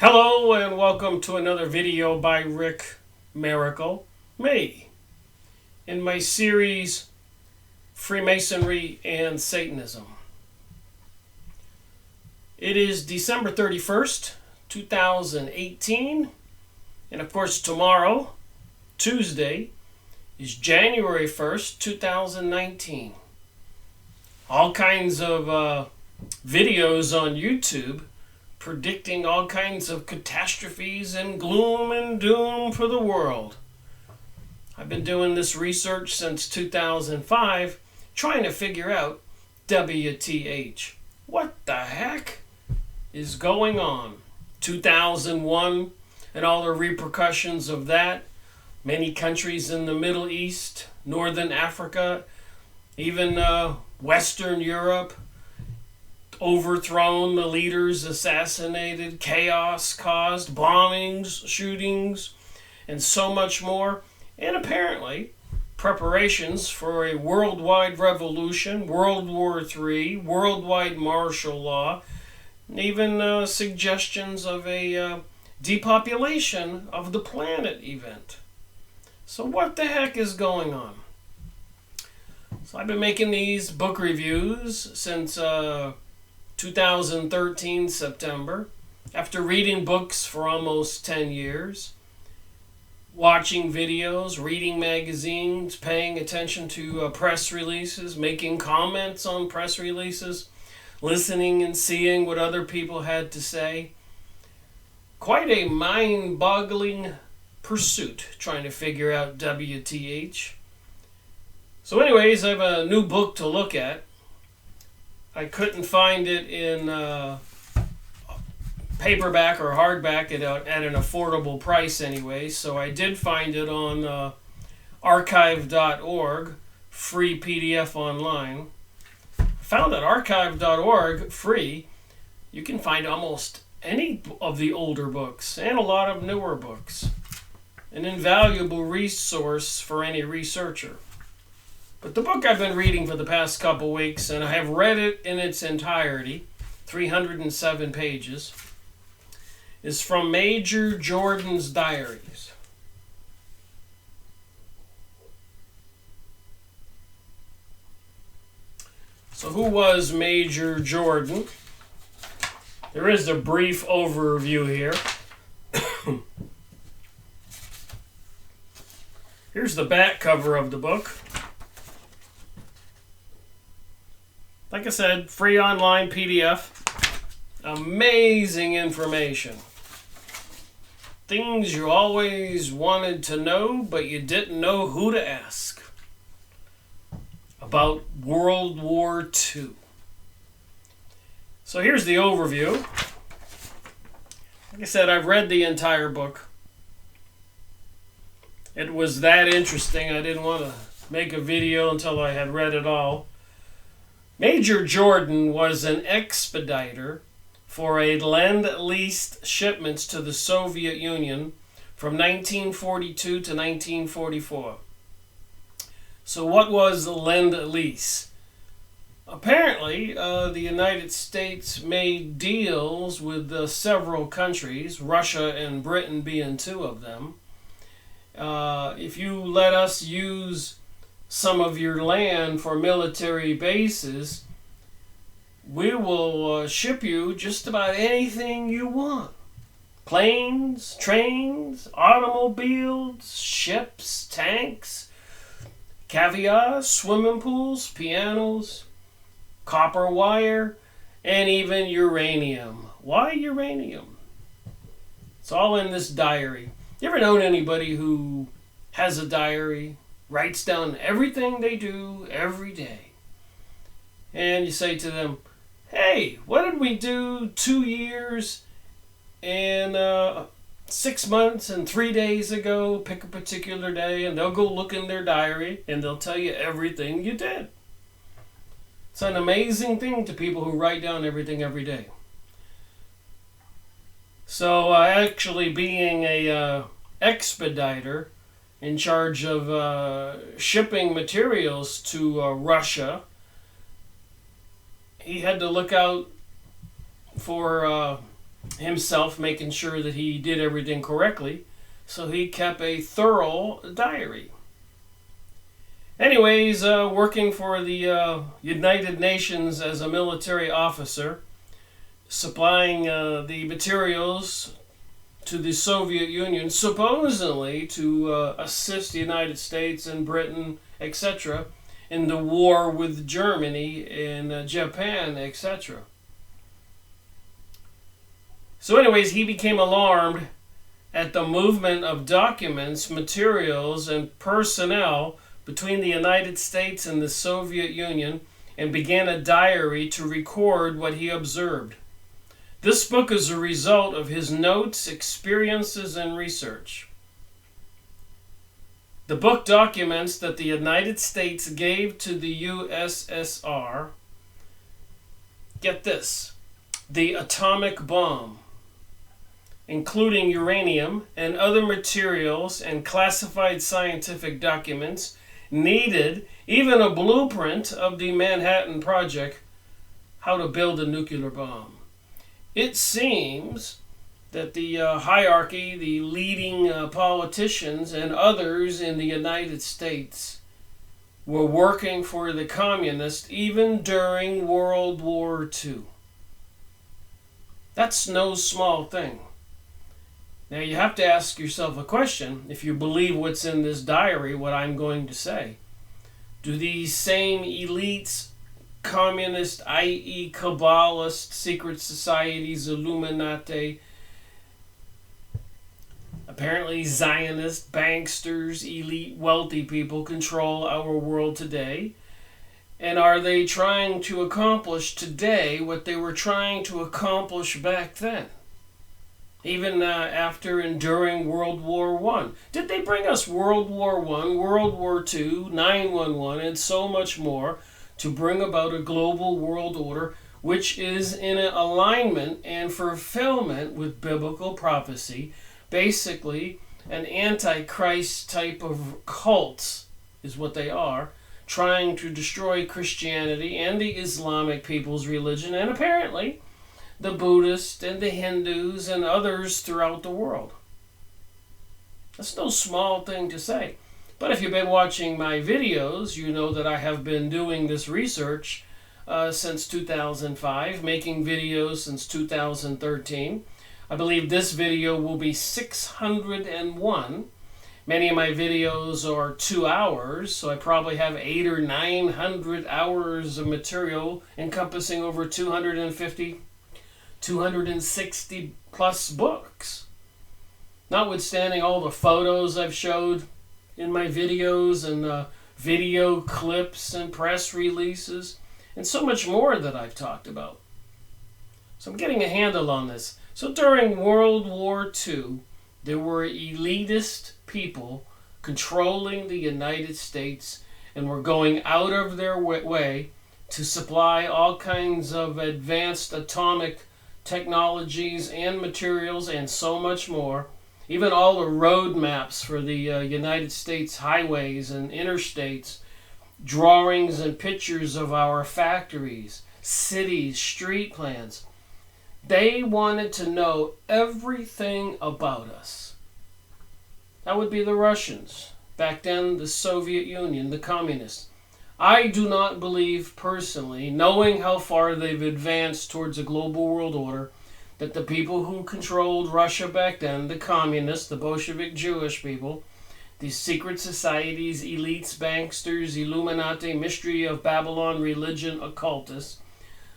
Hello and welcome to another video by Rick Miracle, me, in my series Freemasonry and Satanism. It is December 31st, 2018, and of course tomorrow, Tuesday, is January 1st, 2019. All kinds of videos on YouTube predicting all kinds of catastrophes and gloom and doom for the world. I've been doing this research since 2005, trying to figure out WTH. What the heck is going on? 2001 and all the repercussions of that. Many countries in the Middle East, Northern Africa, even Western Europe, overthrown, the leaders assassinated, chaos caused, bombings, shootings, and so much more. And apparently, preparations for a worldwide revolution, World War III, worldwide martial law, and even suggestions of a depopulation of the planet event. So what the heck is going on? So I've been making these book reviews since 2013 September, after reading books for almost 10 years, watching videos, reading magazines, paying attention to press releases, making comments on press releases, listening and seeing what other people had to say. Quite a mind-boggling pursuit trying to figure out WTH. So anyways, I have a new book to look at. I couldn't find it in paperback or hardback at an affordable price anyway, so I did find it on archive.org, free PDF online. I found that archive.org, free, you can find almost any of the older books and a lot of newer books. An invaluable resource for any researcher. But the book I've been reading for the past couple weeks, and I have read it in its entirety, 307 pages, is from Major Jordan's Diaries. So who was Major Jordan? There is a brief overview here. Here's the back cover of the book. Like I said, free online PDF. Amazing information. Things you always wanted to know, but you didn't know who to ask. About World War II. So here's the overview. Like I said, I've read the entire book. It was that interesting, I didn't want to make a video until I had read it all. Major Jordan was an expediter for a Lend-Lease shipments to the Soviet Union from 1942 to 1944. So what was Lend-Lease? Apparently, the United States made deals with several countries, Russia and Britain being two of them. If you let us use some of your land for military bases, we will ship you just about anything you want. Planes, trains, automobiles, ships, tanks, caviar, swimming pools, pianos, copper wire, and even uranium. Why uranium? It's all in this diary. You ever known anybody who has a diary, writes down everything they do every day, and you say to them, hey, what did we do 2 years and 6 months and 3 days ago? Pick a particular day, and they'll go look in their diary and they'll tell you everything you did. It's an amazing thing to people who write down everything every day. So actually being a expediter in charge of shipping materials to Russia, he had to look out for himself making sure that he did everything correctly, so he kept a thorough diary. Anyways, working for the United Nations as a military officer, supplying the materials to the Soviet Union, supposedly to assist the United States and Britain, etc., in the war with Germany and Japan, etc. So anyways, he became alarmed at the movement of documents, materials, and personnel between the United States and the Soviet Union, and began a diary to record what he observed. This book is a result of his notes, experiences, and research. The book documents that the United States gave to the USSR, get this, the atomic bomb, including uranium and other materials and classified scientific documents, needed even a blueprint of the Manhattan Project, how to build a nuclear bomb. It seems that the hierarchy, the leading politicians and others in the United States were working for the communists even during World War II. That's no small thing. Now you have to ask yourself a question, if you believe what's in this diary, what I'm going to say. Do these same elites, communist, i.e. Kabbalist, secret societies, Illuminati, apparently Zionist, banksters, elite, wealthy people control our world today? And are they trying to accomplish today what they were trying to accomplish back then? Even after and during World War I. Did they bring us World War I, World War II, 9/11, and so much more to bring about a global world order which is in alignment and fulfillment with biblical prophecy? Basically, an antichrist type of cults is what they are, trying to destroy Christianity and the Islamic people's religion, and apparently the Buddhists and the Hindus and others throughout the world. That's no small thing to say. But if you've been watching my videos, you know that I have been doing this research since 2005, making videos since 2013. I believe this video will be 601. Many of my videos are 2 hours, so I probably have 800 or 900 hours of material encompassing over 250 260 plus books. Notwithstanding all the photos I've showed in my videos and video clips and press releases and so much more that I've talked about. So I'm getting a handle on this. So during World War II, there were elitist people controlling the United States and were going out of their way to supply all kinds of advanced atomic technologies and materials and so much more. Even all the road maps for the United States highways and interstates, drawings and pictures of our factories, cities, street plans. They wanted to know everything about us. That would be the Russians. Back then, the Soviet Union, the communists. I do not believe personally, knowing how far they've advanced towards a global world order, that the people who controlled Russia back then, the communists, the Bolshevik Jewish people, these secret societies, elites, banksters, Illuminati, mystery of Babylon, religion, occultists,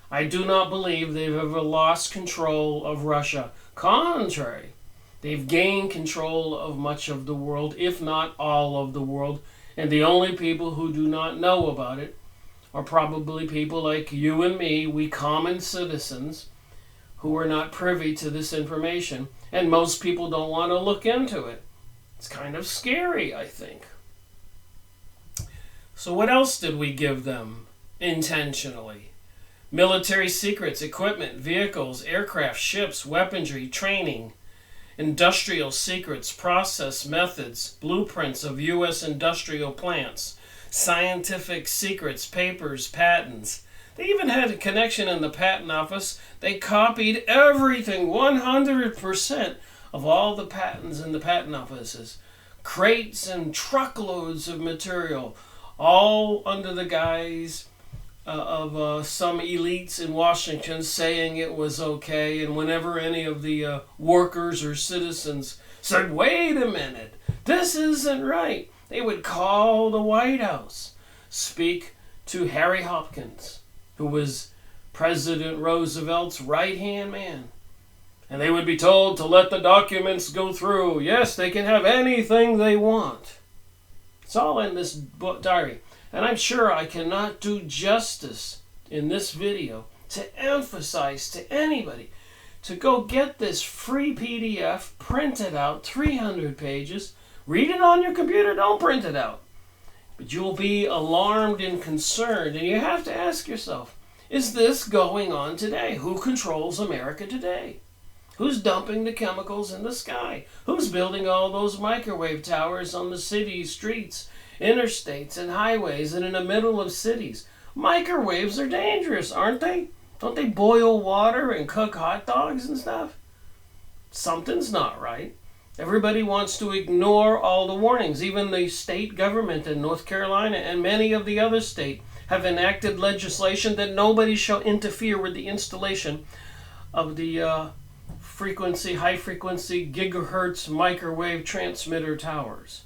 I do not believe they've ever lost control of Russia. Contrary, they've gained control of much of the world, if not all of the world, and the only people who do not know about it are probably people like you and me, we common citizens, who are not privy to this information, and most people don't want to look into it. It's kind of scary, I think. So what else did we give them intentionally? Military secrets, equipment, vehicles, aircraft, ships, weaponry, training, industrial secrets, process methods, blueprints of U.S. industrial plants, scientific secrets, papers, patents, They even had a connection in the patent office. They copied everything, 100% of all the patents in the patent offices. Crates and truckloads of material, all under the guise of some elites in Washington saying it was okay. And whenever any of the workers or citizens said, wait a minute, this isn't right, they would call the White House, speak to Harry Hopkins, who was President Roosevelt's right-hand man. And they would be told to let the documents go through. Yes, they can have anything they want. It's all in this book, diary. And I'm sure I cannot do justice in this video to emphasize to anybody to go get this free PDF, print it out, 300 pages, read it on your computer, don't print it out. But you'll be alarmed and concerned, and you have to ask yourself, is this going on today? Who controls America today? Who's dumping the chemicals in the sky? Who's building all those microwave towers on the city streets, interstates, and highways, and in the middle of cities? Microwaves are dangerous, aren't they? Don't they boil water and cook hot dogs and stuff? Something's not right. Everybody wants to ignore all the warnings. Even the state government in North Carolina and many of the other states have enacted legislation that nobody shall interfere with the installation of the high frequency gigahertz microwave transmitter towers.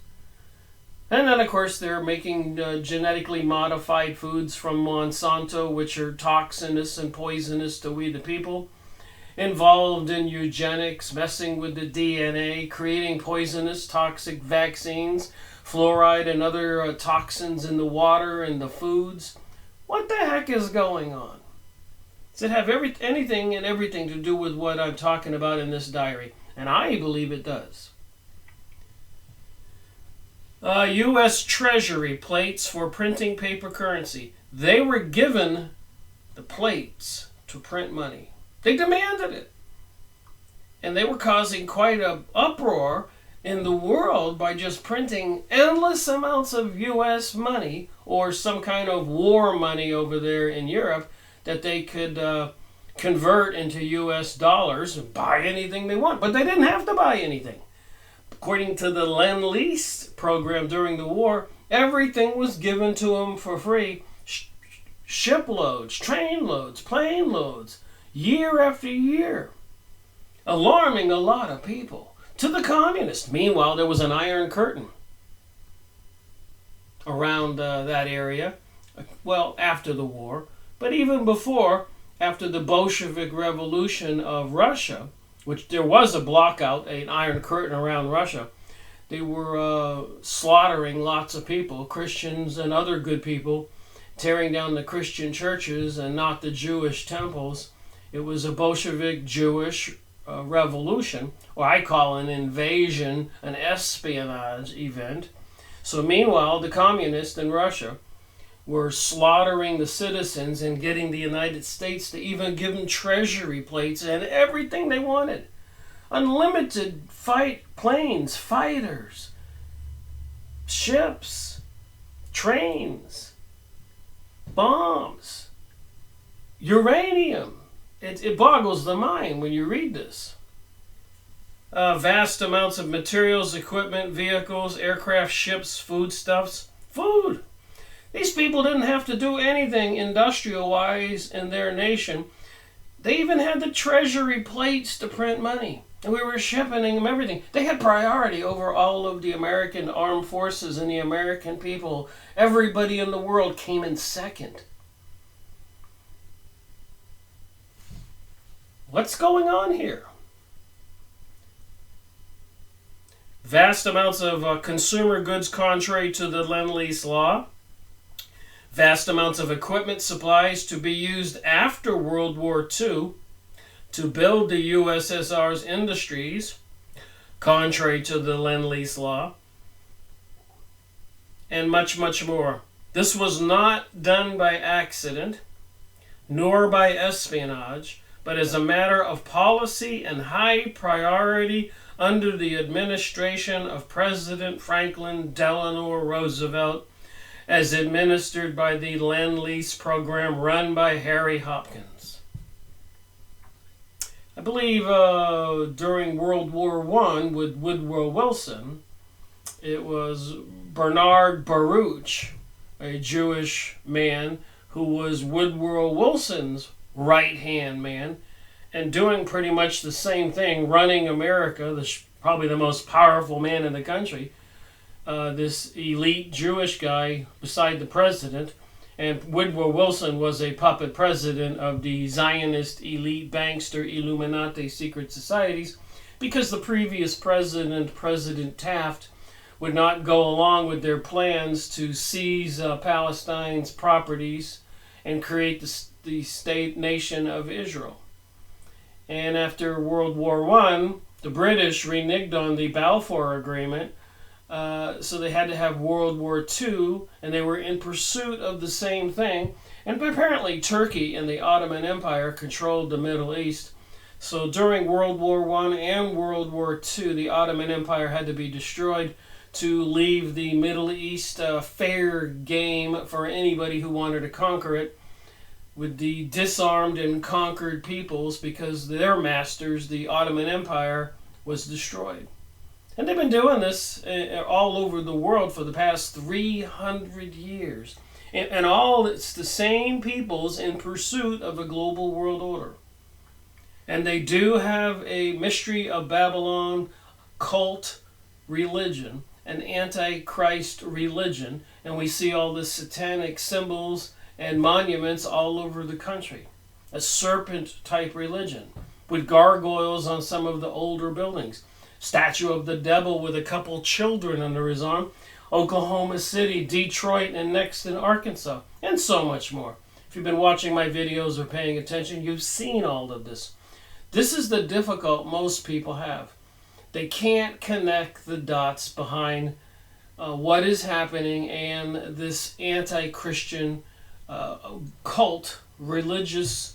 And then, of course, they're making genetically modified foods from Monsanto, which are toxinous and poisonous to we the people, involved in eugenics, messing with the DNA, creating poisonous, toxic vaccines, fluoride and other toxins in the water and the foods. What the heck is going on? Does it have anything and everything to do with what I'm talking about in this diary? And I believe it does. U.S. Treasury plates for printing paper currency. They were given the plates to print money. They demanded it. And they were causing quite an uproar in the world by just printing endless amounts of U.S. money or some kind of war money over there in Europe that they could convert into U.S. dollars and buy anything they want. But they didn't have to buy anything. According to the Lend-Lease program during the war, everything was given to them for free. Shiploads, train loads, plane loads, year after year. Alarming a lot of people. To the communists. Meanwhile, there was an Iron Curtain around that area. Well, after the war. But even before, after the Bolshevik Revolution of Russia, which there was a blockout, an Iron Curtain around Russia, they were slaughtering lots of people, Christians and other good people, tearing down the Christian churches and not the Jewish temples. It was a Bolshevik Jewish revolution, or I call an invasion, an espionage event. So meanwhile, the communists in Russia were slaughtering the citizens and getting the United States to even give them treasury plates and everything they wanted. Unlimited planes, fighters, ships, trains, bombs, uranium. It boggles the mind when you read this. Vast amounts of materials, equipment, vehicles, aircraft, ships, foodstuffs. Food! These people didn't have to do anything industrial-wise in their nation. They even had the treasury plates to print money. And we were shipping them everything. They had priority over all of the American armed forces and the American people. Everybody in the world came in second. What's going on here? Vast amounts of consumer goods contrary to the Lend-Lease law. Vast amounts of equipment supplies to be used after World War II to build the USSR's industries, contrary to the Lend-Lease law, and much, much more. This was not done by accident, nor by espionage, but as a matter of policy and high priority under the administration of President Franklin Delano Roosevelt as administered by the Lend-Lease program run by Harry Hopkins. I believe during World War I with Woodrow Wilson, it was Bernard Baruch, a Jewish man who was Woodrow Wilson's right-hand man, and doing pretty much the same thing, running America, probably the most powerful man in the country, this elite Jewish guy beside the president. And Woodrow Wilson was a puppet president of the Zionist elite bankster Illuminati secret societies, because the previous president, President Taft, would not go along with their plans to seize Palestine's properties and create the state nation of Israel. And after World War I, the British reneged on the Balfour Agreement, so they had to have World War II, and they were in pursuit of the same thing. And apparently Turkey and the Ottoman Empire controlled the Middle East. So during World War I and World War II, the Ottoman Empire had to be destroyed to leave the Middle East fair game for anybody who wanted to conquer it, with the disarmed and conquered peoples, because their masters, the Ottoman Empire, was destroyed. And they've been doing this all over the world for the past 300 years. And all, it's the same peoples in pursuit of a global world order. And they do have a Mystery of Babylon cult religion, an antichrist religion, and we see all the satanic symbols and monuments all over the country. A serpent-type religion with gargoyles on some of the older buildings. Statue of the devil with a couple children under his arm. Oklahoma City, Detroit, and next in Arkansas, and so much more. If you've been watching my videos or paying attention, you've seen all of this. This is the difficult most people have. They can't connect the dots behind what is happening and this anti-Christian cult, religious,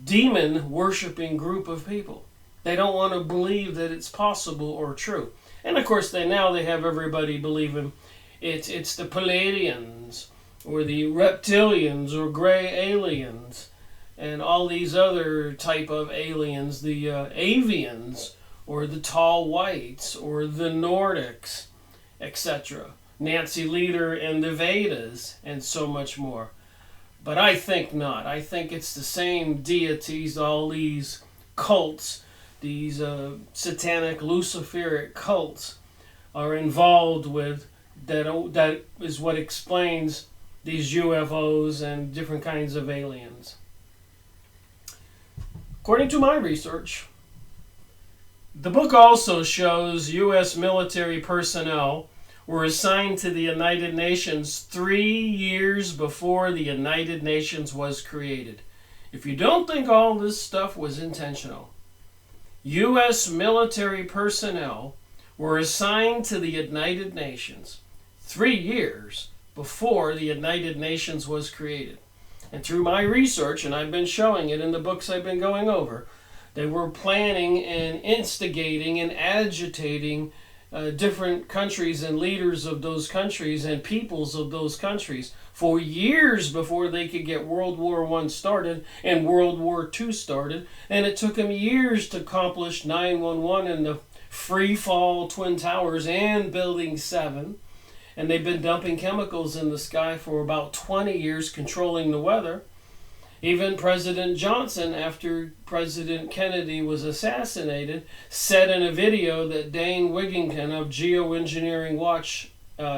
demon-worshipping group of people. They don't want to believe that it's possible or true. And of course, they have everybody believing it's the Palladians, or the reptilians, or gray aliens, and all these other type of aliens, the avians, or the tall whites, or the Nordics, etc. Nancy Leader and the Vedas, and so much more. But I think not. I think it's the same deities, all these cults, these satanic Luciferic cults are involved with, that is what explains these UFOs and different kinds of aliens. According to my research, the book also shows U.S. military personnel were assigned to the United Nations 3 years before the United Nations was created. If you don't think all this stuff was intentional, U.S. military personnel were assigned to the United Nations 3 years before the United Nations was created. And through my research, and I've been showing it in the books I've been going over, they were planning and instigating and agitating different countries and leaders of those countries and peoples of those countries for years before they could get World War I started and World War II started. And it took them years to accomplish 9/11 and the free fall Twin Towers and Building 7. And they've been dumping chemicals in the sky for about 20 years, controlling the weather. Even President Johnson, after President Kennedy was assassinated, said in a video that Dane Wigington of Geoengineering Watch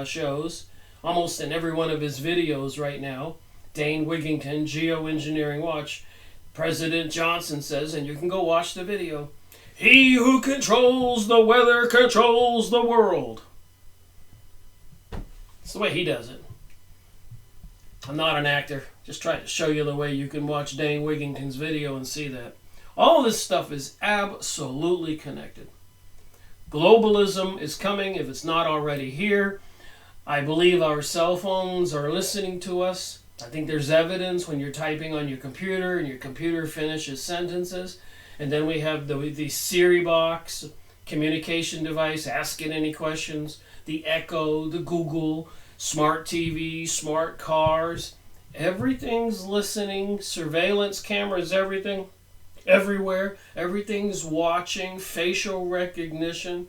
shows, almost in every one of his videos right now, Dane Wigington, Geoengineering Watch, President Johnson says, and you can go watch the video, "He who controls the weather controls the world." It's the way he does it. I'm not an actor. Just trying to show you the way you can watch Dane Wigington's video and see that. All this stuff is absolutely connected. Globalism is coming if it's not already here. I believe our cell phones are listening to us. I think there's evidence when you're typing on your computer and your computer finishes sentences. And then we have the Siri box, communication device, ask it any questions. the Echo, the Google, smart TV, smart cars. Everything's listening, surveillance cameras, everything, everywhere. Everything's watching, facial recognition,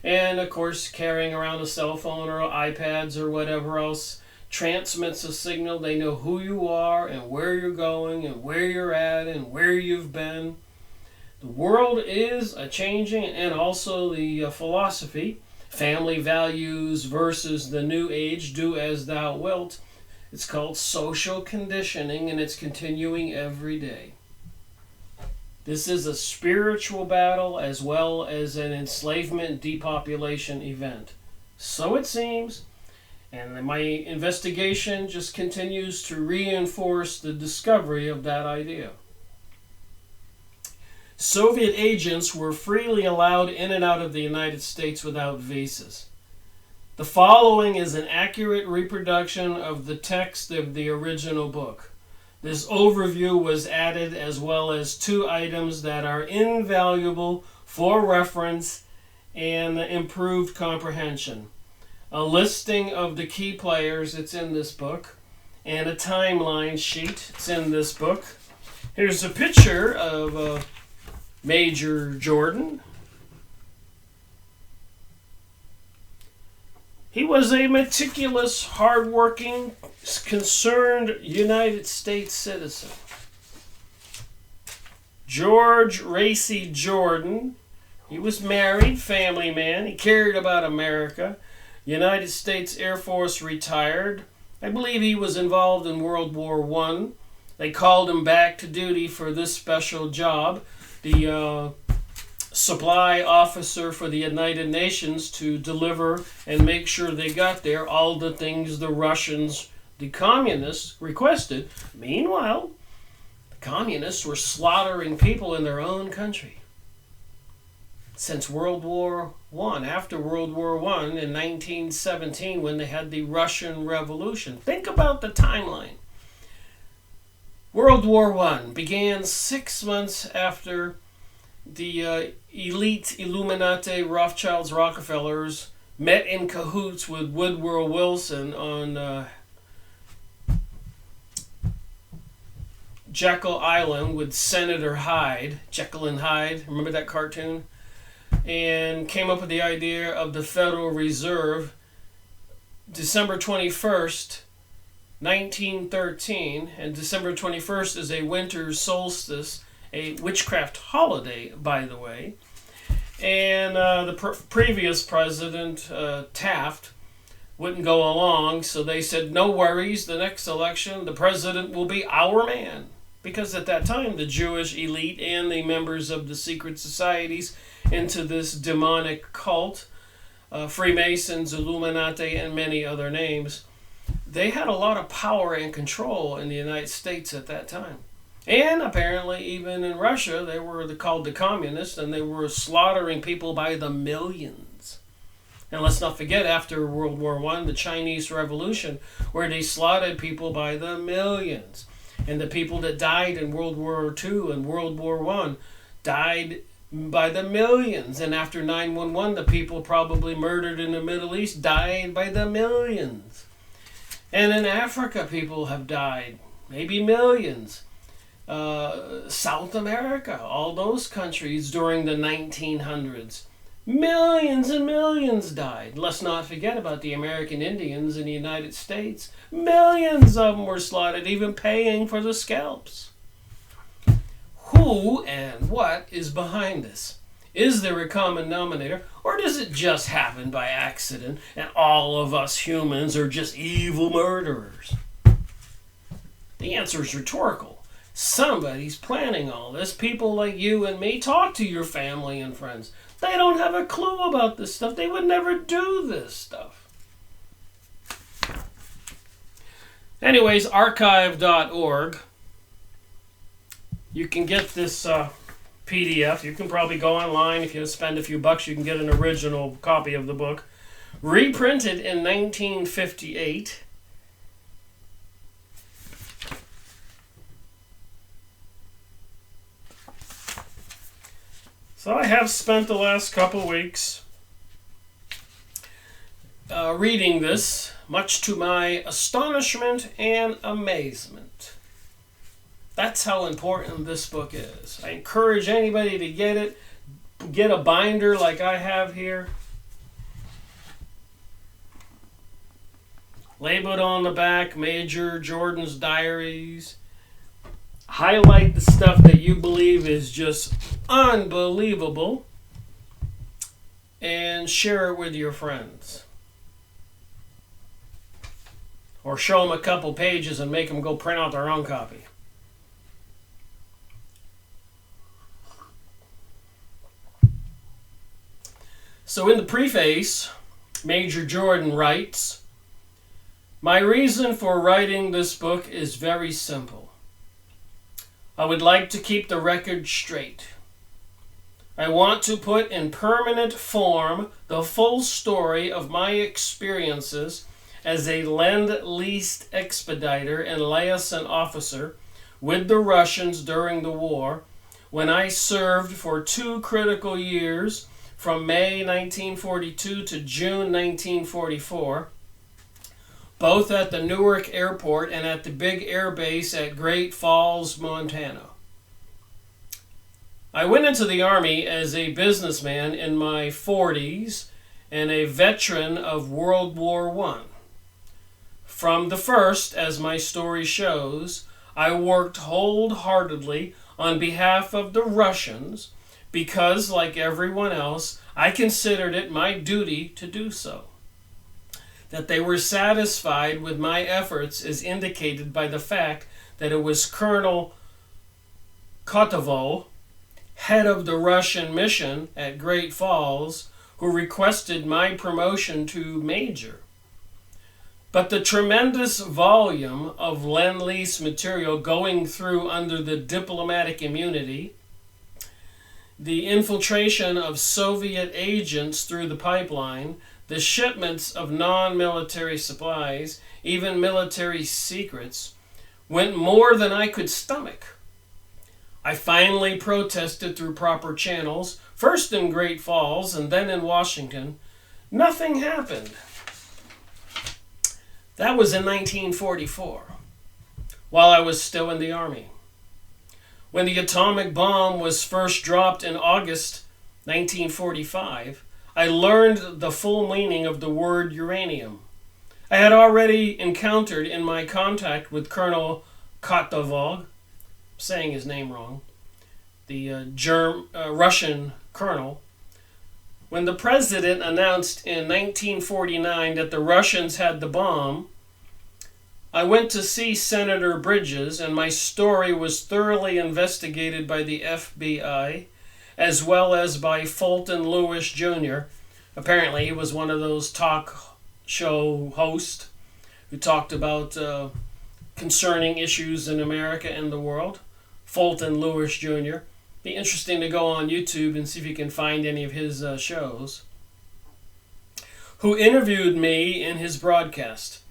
and of course carrying around a cell phone or iPads or whatever else transmits a signal. They know who you are and where you're going and where you're at and where you've been. The world is a changing, and also the philosophy, family values versus the new age, do as thou wilt. It's called social conditioning, and it's continuing every day. This is a spiritual battle as well as an enslavement depopulation event. So it seems, and my investigation just continues to reinforce the discovery of that idea. Soviet agents were freely allowed in and out of the United States without visas. The following is an accurate reproduction of the text of the original book. This overview was added as well as 2 items that are invaluable for reference and improved comprehension. A listing of the key players, it's in this book, and a timeline sheet, it's in this book. Here's a picture of Major Jordan. He was a meticulous, hardworking, concerned United States citizen. George Racy Jordan, he was married, family man. He cared about America. United States Air Force retired. I believe he was involved in World War I. They called him back to duty for this special job. The supply officer for the United Nations to deliver and make sure they got there all the things the Russians, the communists, requested. Meanwhile, the communists were slaughtering people in their own country. Since World War I, after World War I in 1917 when they had the Russian Revolution. Think about the timeline. World War I began 6 months after the elite Illuminati, Rothschilds, Rockefellers met in cahoots with Woodrow Wilson on Jekyll Island with Senator Hyde, Jekyll and Hyde, remember that cartoon? And came up with the idea of the Federal Reserve. December 21st, 1913, and December 21st is a winter solstice, a witchcraft holiday, by the way. And the previous president, Taft, wouldn't go along, so they said, no worries, the next election, the president will be our man. Because at that time, the Jewish elite and the members of the secret societies into this demonic cult, Freemasons, Illuminati, and many other names, they had a lot of power and control in the United States at that time. And apparently even in Russia, they were called the communists, and they were slaughtering people by the millions. And let's not forget, after World War I, the Chinese Revolution, where they slaughtered people by the millions. And the people that died in World War II and World War I died by the millions. And after 9/11, the people probably murdered in the Middle East died by the millions. And in Africa, people have died, maybe millions. South America, all those countries during the 1900s, millions and millions died. Let's not forget about the American Indians in the United States. Millions of them were slaughtered, even paying for the scalps. Who and what is behind this? Is there a common denominator, or does it just happen by accident and all of us humans are just evil murderers? The answer is rhetorical. Somebody's planning all this. People like you and me, talk to your family and friends. They don't have a clue about this stuff. They would never do this stuff. Anyways, archive.org. You can get this PDF. You can probably go online. If you spend a few bucks, you can get an original copy of the book. Reprinted in 1958. So I have spent the last couple weeks reading this, much to my astonishment and amazement. That's how important this book is. I encourage anybody to get it. Get a binder like I have here. Label it on the back, Major Jordan's Diaries. Highlight the stuff that you believe is just unbelievable. And share it with your friends. Or show them a couple pages and make them go print out their own copy. So in the preface, Major Jordan writes, "My reason for writing this book is very simple. I would like to keep the record straight. I want to put in permanent form the full story of my experiences as a Lend-Lease expediter and liaison officer with the Russians during the war, when I served for 2 critical years from May 1942 to June 1944, both at the Newark Airport and at the big air base at Great Falls, Montana. I went into the Army as a businessman in my 40s and a veteran of World War I. From the first, as my story shows, I worked wholeheartedly on behalf of the Russians because, like everyone else, I considered it my duty to do so. That they were satisfied with my efforts is indicated by the fact that it was Colonel Kotovo, head of the Russian mission at Great Falls, who requested my promotion to major. But the tremendous volume of Lend-Lease material going through under the diplomatic immunity, the infiltration of Soviet agents through the pipeline, the shipments of non-military supplies, even military secrets, went more than I could stomach. I finally protested through proper channels, first in Great Falls and then in Washington. Nothing happened. That was in 1944, while I was still in the Army. When the atomic bomb was first dropped in August 1945, I learned the full meaning of the word uranium. I had already encountered in my contact with Colonel Kotovog, saying his name wrong, the Russian colonel, when the president announced in 1949 that the Russians had the bomb. I went to see Senator Bridges, and my story was thoroughly investigated by the FBI, as well as by Fulton Lewis Jr. Apparently, he was one of those talk show hosts who talked about concerning issues in America and the world. Fulton Lewis Jr. Be interesting to go on YouTube and see if you can find any of his shows. Who interviewed me in his broadcast.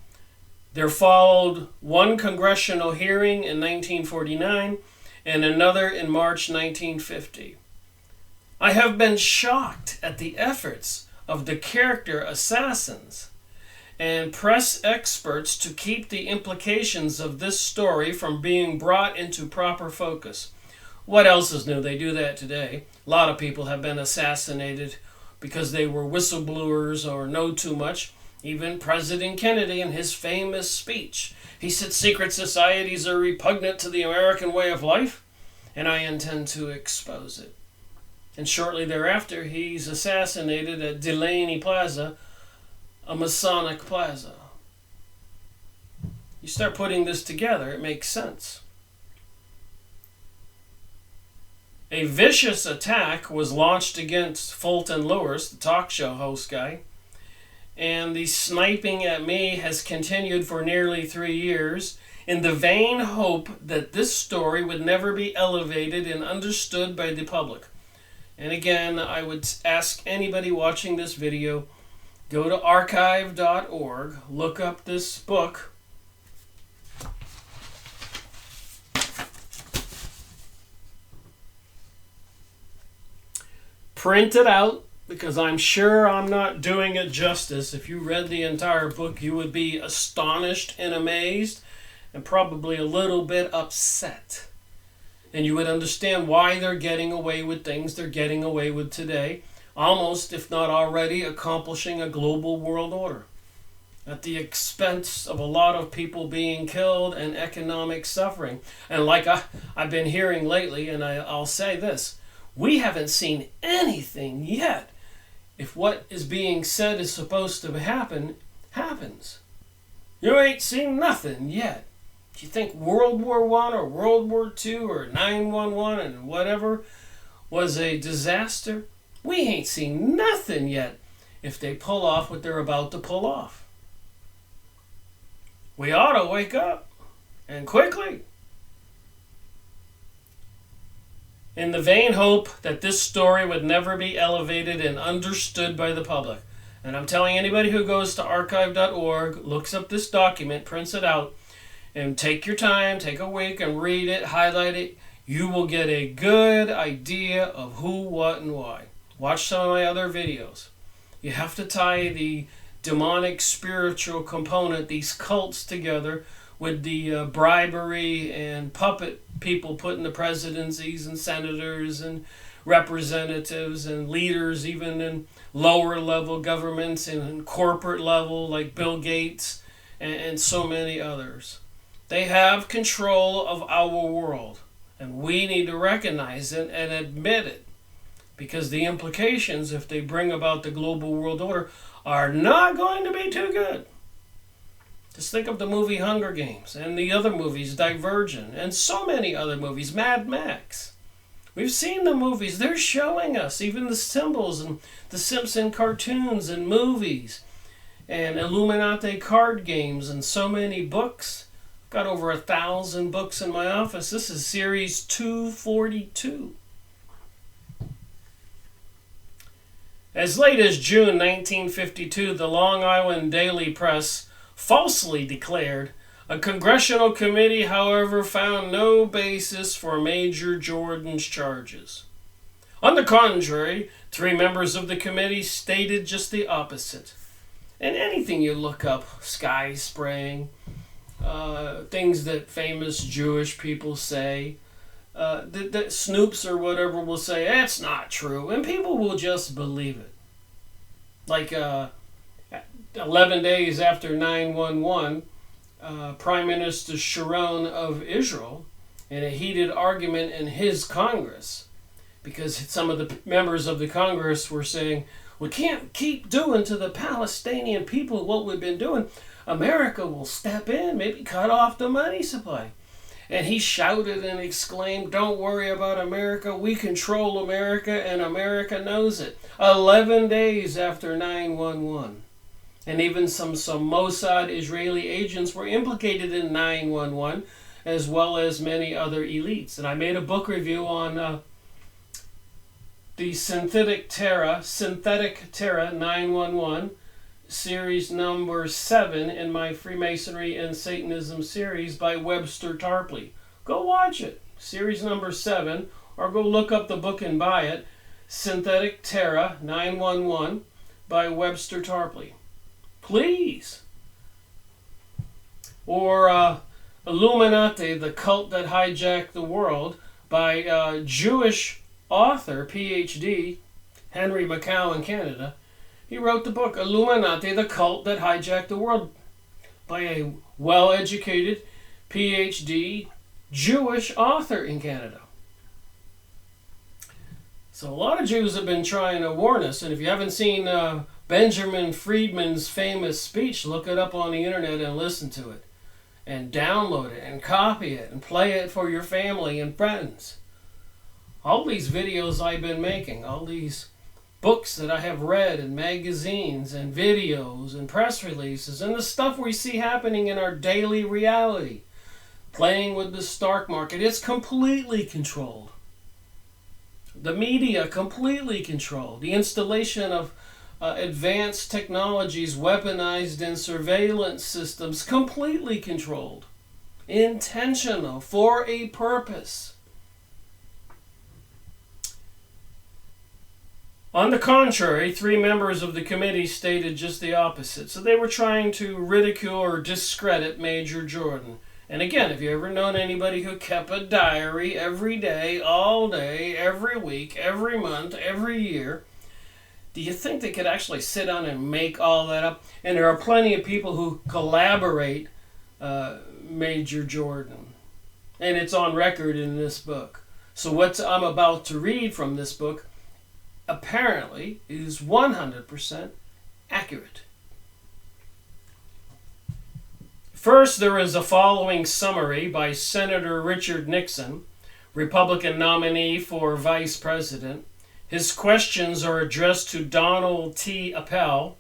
There followed one congressional hearing in 1949 and another in March 1950. I have been shocked at the efforts of the character assassins and press experts to keep the implications of this story from being brought into proper focus. What else is new? They do that today. A lot of people have been assassinated because they were whistleblowers or know too much. Even President Kennedy in his famous speech, he said secret societies are repugnant to the American way of life, and I intend to expose it. And shortly thereafter, he's assassinated at Delaney Plaza, a Masonic plaza. You start putting this together, it makes sense. A vicious attack was launched against Fulton Lewis, the talk show host guy, and the sniping at me has continued for nearly 3 years in the vain hope that this story would never be elevated and understood by the public. And again, I would ask anybody watching this video, go to archive.org, look up this book, print it out, because I'm sure I'm not doing it justice. If you read the entire book, you would be astonished and amazed and probably a little bit upset. And you would understand why they're getting away with things they're getting away with today, almost, if not already, accomplishing a global world order at the expense of a lot of people being killed and economic suffering. And like I've been hearing lately, and I'll say this, we haven't seen anything yet. If what is being said is supposed to happen, happens. You ain't seen nothing yet. Do you think World War I or World War II or 9/11 and whatever was a disaster? We ain't seen nothing yet if they pull off what they're about to pull off. We ought to wake up, and quickly. In the vain hope that this story would never be elevated and understood by the public. And I'm telling anybody who goes to archive.org, looks up this document, prints it out, and take your time, take a week and read it, highlight it, you will get a good idea of who, what, and why. Watch some of my other videos. You have to tie the demonic spiritual component, these cults, together with the bribery and puppet people put in the presidencies and senators and representatives and leaders, even in lower level governments and corporate level like Bill Gates and so many others. They have control of our world, and we need to recognize it and admit it, because the implications, if they bring about the global world order, are not going to be too good. Just think of the movie Hunger Games and the other movies, Divergent, and so many other movies, Mad Max. We've seen the movies. They're showing us even the symbols and the Simpson cartoons and movies and Illuminati card games and so many books. I've got over 1,000 books in my office. This is series 242. As late as June 1952, the Long Island Daily Press falsely declared, a congressional committee, however, found no basis for Major Jordan's charges. On the contrary, 3 members of the committee stated just the opposite. And anything you look up, sky spraying, things that famous Jewish people say, that Snoops or whatever will say, it's not true, and people will just believe it. Like 11 days after 9/11, Prime Minister Sharon of Israel, in a heated argument in his Congress, because some of the members of the Congress were saying, we can't keep doing to the Palestinian people what we've been doing. America will step in, maybe cut off the money supply. And he shouted and exclaimed, don't worry about America. We control America, and America knows it. 11 days after 9/11. And even some Mossad Israeli agents were implicated in 9/11, as well as many other elites. And I made a book review on the Synthetic Terror 9/11, series number 7 in my Freemasonry and Satanism series by Webster Tarpley. Go watch it, series number 7, or go look up the book and buy it, Synthetic Terror 9/11 by Webster Tarpley. Please. Or Illuminati, the Cult That Hijacked the World by Jewish author, PhD, Henry Macau in Canada. He wrote the book Illuminati, the Cult That Hijacked the World by a well-educated PhD Jewish author in Canada. So a lot of Jews have been trying to warn us, and if you haven't seen Benjamin Friedman's famous speech, look it up on the internet and listen to it, and download it, and copy it, and play it for your family and friends. All these videos I've been making, all these books that I have read, and magazines, and videos, and press releases, and the stuff we see happening in our daily reality, playing with the stock market, it's completely controlled. The media completely controlled. The installation of advanced technologies, weaponized and surveillance systems, completely controlled. Intentional, for a purpose. On the contrary, 3 members of the committee stated just the opposite. So they were trying to ridicule or discredit Major Jordan. And again, have you ever known anybody who kept a diary every day, all day, every week, every month, every year? Do you think they could actually sit down and make all that up? And there are plenty of people who collaborate Major Jordan. And it's on record in this book. So what I'm about to read from this book apparently is 100% accurate. First, there is a following summary by Senator Richard Nixon, Republican nominee for Vice President. His questions are addressed to Donald T. Appel,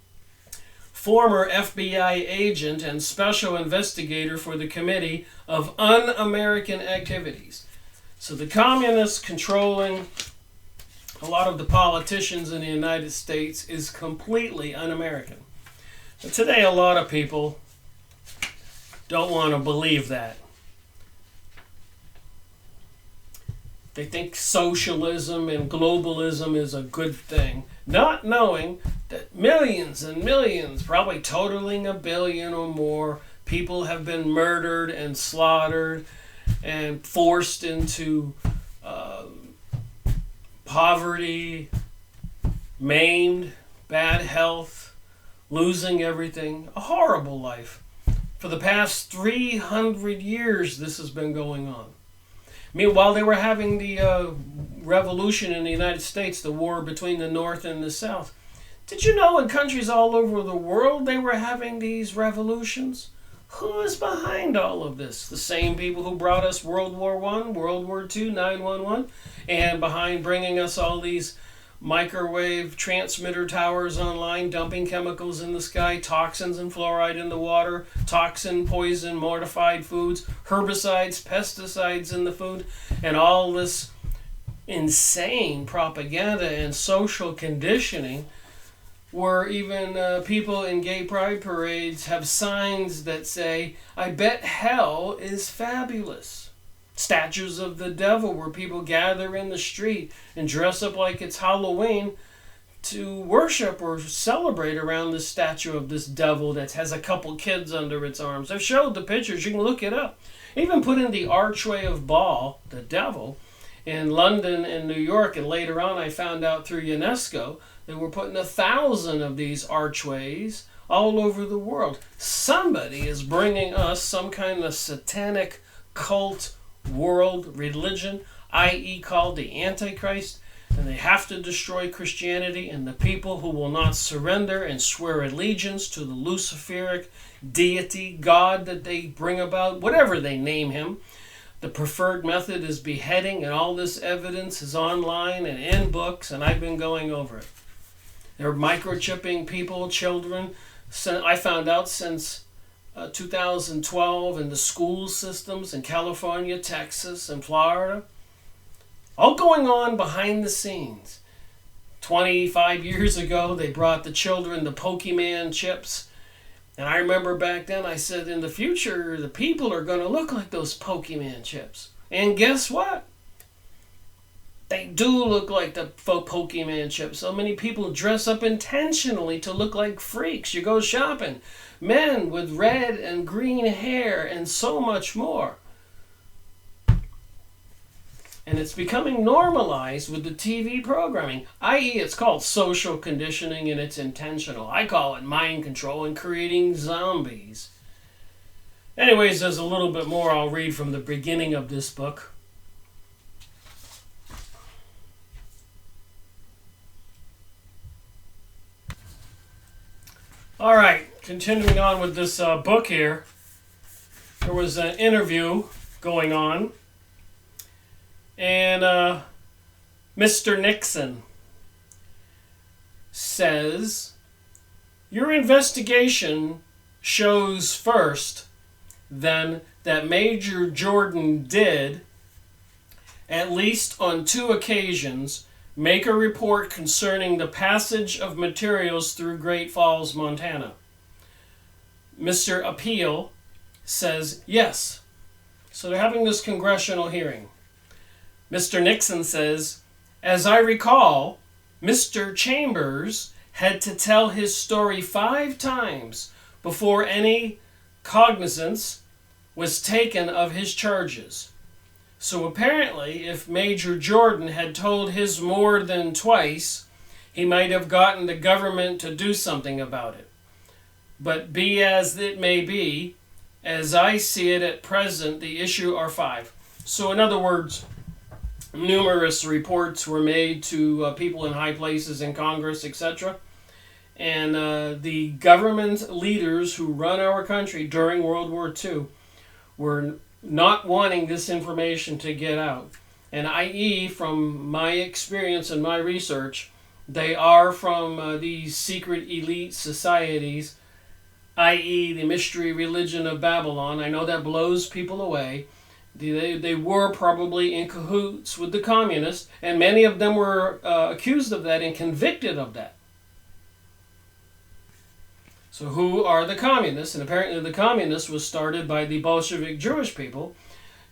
former FBI agent and special investigator for the Committee of Un-American Activities. So the communists controlling a lot of the politicians in the United States is completely un-American. But today a lot of people don't want to believe that. They think socialism and globalism is a good thing, not knowing that millions and millions, probably totaling 1 billion or more, people have been murdered and slaughtered and forced into poverty, maimed, bad health, losing everything, a horrible life. For the past 300 years, this has been going on. Meanwhile, they were having the revolution in the United States, the war between the North and the South. Did you know in countries all over the world they were having these revolutions? Who is behind all of this? The same people who brought us World War I, World War II, 9/11, and behind bringing us all these microwave transmitter towers online, dumping chemicals in the sky, toxins and fluoride in the water, toxin, poison, mortified foods, herbicides, pesticides in the food, and all this insane propaganda and social conditioning where even people in gay pride parades have signs that say, "I bet hell is fabulous." Statues of the devil where people gather in the street and dress up like it's Halloween to worship or celebrate around the statue of this devil that has a couple kids under its arms. I've showed the pictures. You can look it up. Even put in the Archway of Baal, the devil, in London and New York. And later on I found out through UNESCO they were putting 1,000 of these archways all over the world. Somebody is bringing us some kind of satanic cult world religion, i.e. called the Antichrist, and they have to destroy Christianity and the people who will not surrender and swear allegiance to the Luciferic deity, God that they bring about, whatever they name him. The preferred method is beheading, and all this evidence is online and in books, and I've been going over it. They're microchipping people, children. I found out since 2012 in the school systems in California, Texas, and Florida. All going on behind the scenes. 25 years ago, they brought the children the Pokemon chips. And I remember back then I said, in the future, the people are going to look like those Pokemon chips. And guess what? They do look like the Pokemon chips. So many people dress up intentionally to look like freaks. You go shopping. Men with red and green hair and so much more. And it's becoming normalized with the TV programming, i.e. it's called social conditioning and it's intentional. I call it mind control and creating zombies. Anyways, there's a little bit more I'll read from the beginning of this book. All right, continuing on with this book here, there was an interview going on, and Mr. Nixon says, your investigation shows first, then, that Major Jordan did, at least on 2 occasions, make a report concerning the passage of materials through Great Falls, Montana. Mr. Appeal says yes. So they're having this congressional hearing. Mr. Nixon says, as I recall, Mr. Chambers had to tell his story 5 times before any cognizance was taken of his charges. So apparently, if Major Jordan had told his more than twice, he might have gotten the government to do something about it. But be as it may be, as I see it at present, the issue are 5. So in other words, numerous reports were made to people in high places in Congress, etc. And the government leaders who run our country during World War II were not wanting this information to get out. And i.e., from my experience and my research, they are from these secret elite societies, i.e. the mystery religion of Babylon. I know that blows people away. They were probably in cahoots with the communists, and many of them were accused of that and convicted of that. So who are the communists? And apparently the communists was started by the Bolshevik Jewish people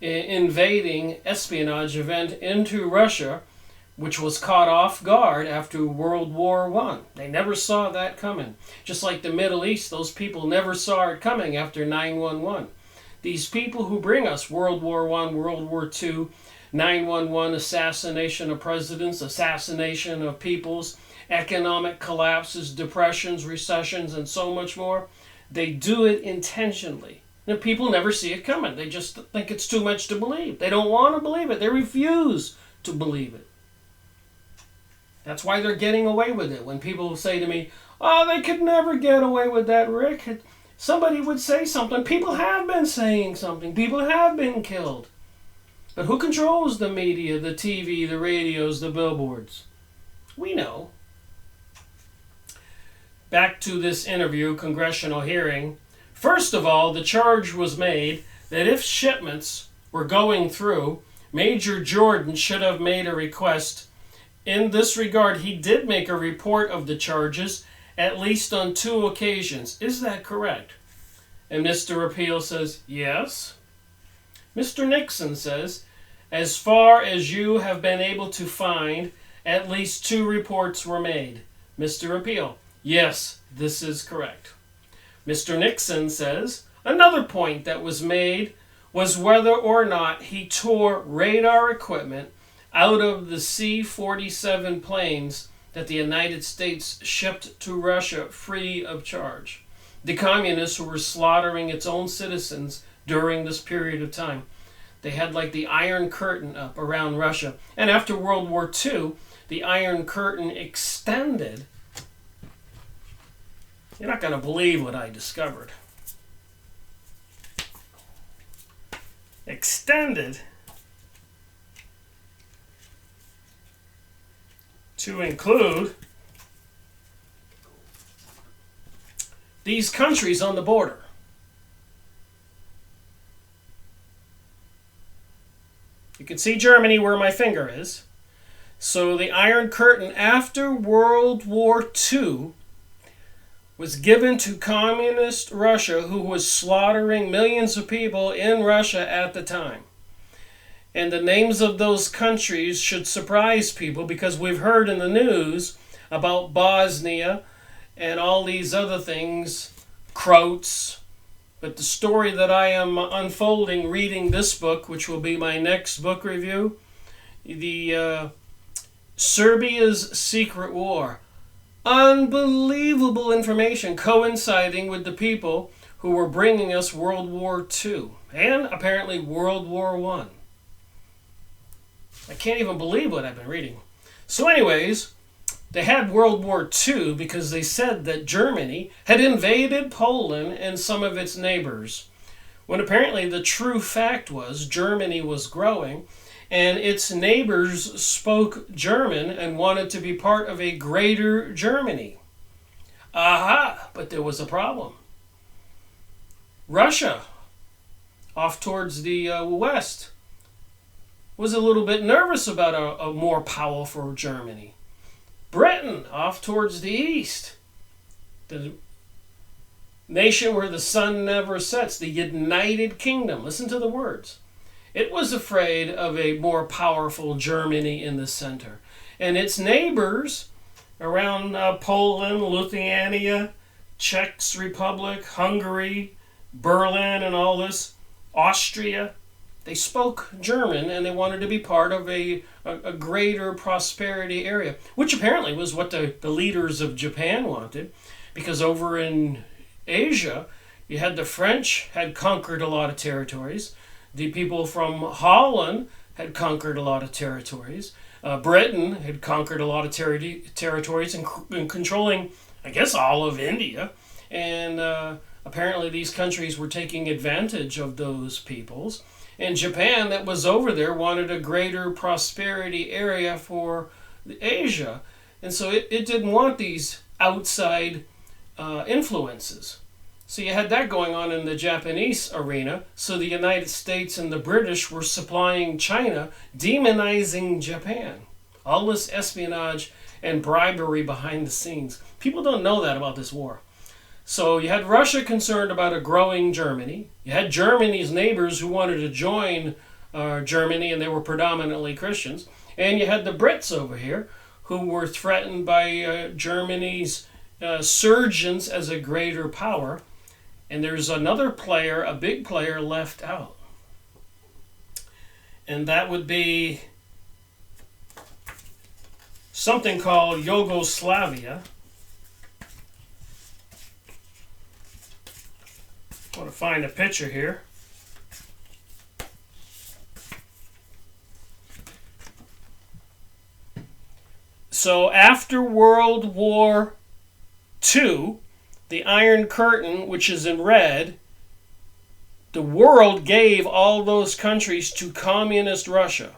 invading espionage event into Russia, which was caught off guard after World War I. They never saw that coming. Just like the Middle East, those people never saw it coming after 9/11. These people who bring us World War I, World War II, 9/11, assassination of presidents, assassination of peoples, economic collapses, depressions, recessions, and so much more, they do it intentionally. And people never see it coming. They just think it's too much to believe. They don't want to believe it. They refuse to believe it. That's why they're getting away with it. When people say to me, oh, they could never get away with that, Rick. Somebody would say something. People have been saying something. People have been killed. But who controls the media, the TV, the radios, the billboards? We know. Back to this interview, congressional hearing. First of all, the charge was made that if shipments were going through, Major Jordan should have made a request. In this regard, he did make a report of the charges, at least on 2 occasions. Is that correct? And Mr. Appeal says, yes. Mr. Nixon says, as far as you have been able to find, at least 2 reports were made. Mr. Appeal, yes, this is correct. Mr. Nixon says, another point that was made was whether or not he tore radar equipment out of the C-47 planes that the United States shipped to Russia free of charge. The communists who were slaughtering its own citizens during this period of time. They had like the Iron Curtain up around Russia. And after World War II, the Iron Curtain extended. You're not going to believe what I discovered. Extended to include these countries on the border. You can see Germany where my finger is. So the Iron Curtain after World War II was given to communist Russia, who was slaughtering millions of people in Russia at the time. And the names of those countries should surprise people, because we've heard in the news about Bosnia and all these other things, Croats. But the story that I am unfolding reading this book, which will be my next book review, the Serbia's Secret War. Unbelievable information coinciding with the people who were bringing us World War II and apparently World War I. I can't even believe what I've been reading. So anyways, they had World War II because they said that Germany had invaded Poland and some of its neighbors, when apparently the true fact was Germany was growing and its neighbors spoke German and wanted to be part of a greater Germany. Aha! But there was a problem. Russia, off towards the west, was a little bit nervous about a more powerful Germany. Britain, off towards the east, the nation where the sun never sets, the United Kingdom, listen to the words. It was afraid of a more powerful Germany in the center. And its neighbors around Poland, Lithuania, Czech Republic, Hungary, Berlin, and all this, Austria. They spoke German, and they wanted to be part of a greater prosperity area, which apparently was what the leaders of Japan wanted, because over in Asia, you had the French had conquered a lot of territories. The people from Holland had conquered a lot of territories. Britain had conquered a lot of territories and controlling, I guess, all of India. And apparently these countries were taking advantage of those peoples. And Japan, that was over there, wanted a greater prosperity area for Asia. And so it didn't want these outside influences. So you had that going on in the Japanese arena. So the United States and the British were supplying China, demonizing Japan. All this espionage and bribery behind the scenes. People don't know that about this war. So you had Russia concerned about a growing Germany. You had Germany's neighbors who wanted to join Germany, and they were predominantly Christians. And you had the Brits over here who were threatened by Germany's surgence as a greater power. And there's another player, a big player, left out. And that would be something called Yugoslavia. I want to find a picture here. So after World War II, the Iron Curtain, which is in red, the world gave all those countries to communist Russia.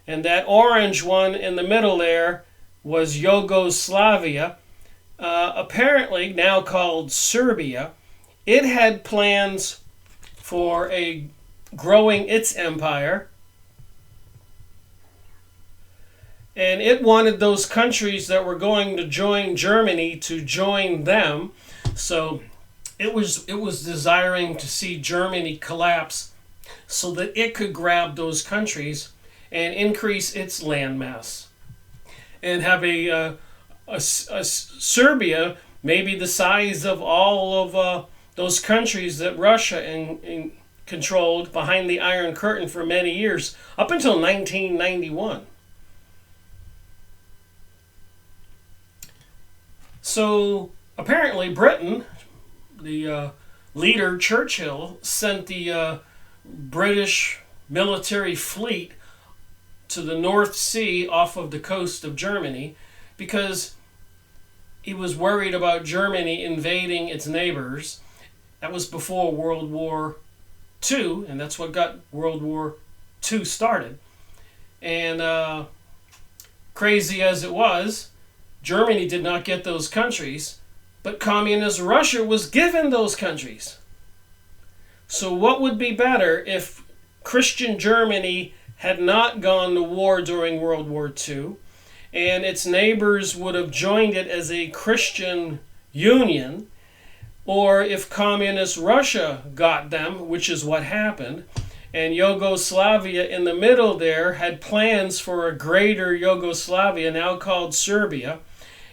And that orange one in the middle there was Yugoslavia, apparently now called Serbia. It had plans for growing its empire, and it wanted those countries that were going to join Germany to join them. So it was desiring to see Germany collapse so that it could grab those countries and increase its landmass and have a Serbia maybe the size of all of those countries that Russia controlled behind the Iron Curtain for many years, up until 1991. So apparently Britain, the leader Churchill, sent the British military fleet to the North Sea off of the coast of Germany because he was worried about Germany invading its neighbors. That was before World War II, and that's what got World War II started. And crazy as it was, Germany did not get those countries, but communist Russia was given those countries. So what would be better if Christian Germany had not gone to war during World War II, and its neighbors would have joined it as a Christian union, or if communist Russia got them, which is what happened, and Yugoslavia in the middle there had plans for a greater Yugoslavia, now called Serbia,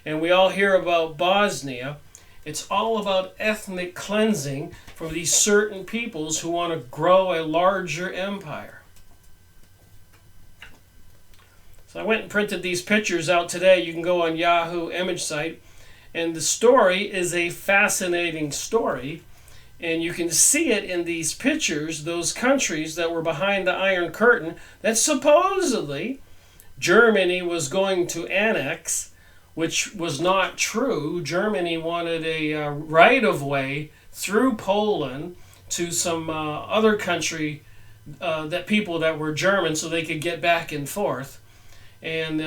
and we all hear about Bosnia. It's all about ethnic cleansing from these certain peoples who want to grow a larger empire. So I went and printed these pictures out today. You can go on Yahoo image site. And the story is a fascinating story. And you can see it in these pictures, those countries that were behind the Iron Curtain that supposedly Germany was going to annex, which was not true. Germany wanted a right-of-way through Poland to some other country, that people that were German, so they could get back and forth. And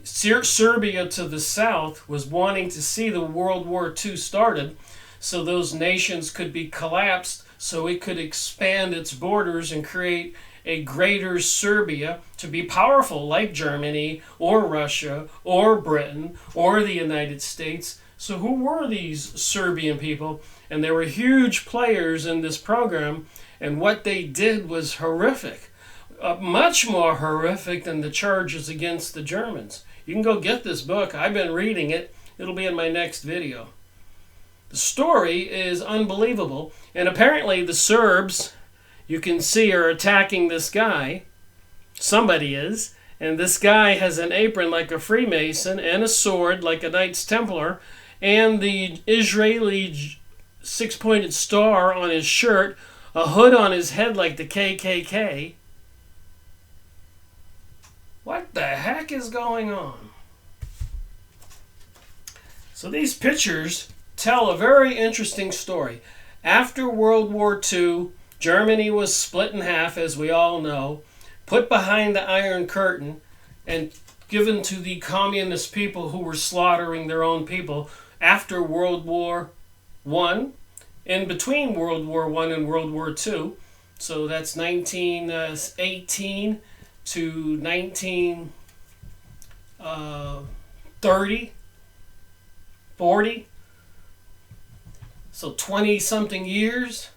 Serbia to the south was wanting to see the World War II started so those nations could be collapsed so it could expand its borders and create a greater Serbia to be powerful like Germany or Russia or Britain or the United States. So who were these Serbian people? And they were huge players in this program, and what they did was horrific. Much more horrific than the charges against the Germans. You can go get this book. I've been reading it. It'll be in my next video. The story is unbelievable. And apparently the Serbs, you can see, are attacking this guy. Somebody is. And this guy has an apron like a Freemason and a sword like a Knights Templar. And the Israeli six-pointed star on his shirt. A hood on his head like the KKK. What the heck is going on? So these pictures tell a very interesting story. After World War II, Germany was split in half, as we all know, put behind the Iron Curtain, and given to the communist people who were slaughtering their own people after World War I, in between World War I and World War II. So that's 1918 to 1930, 40. So 20-something years,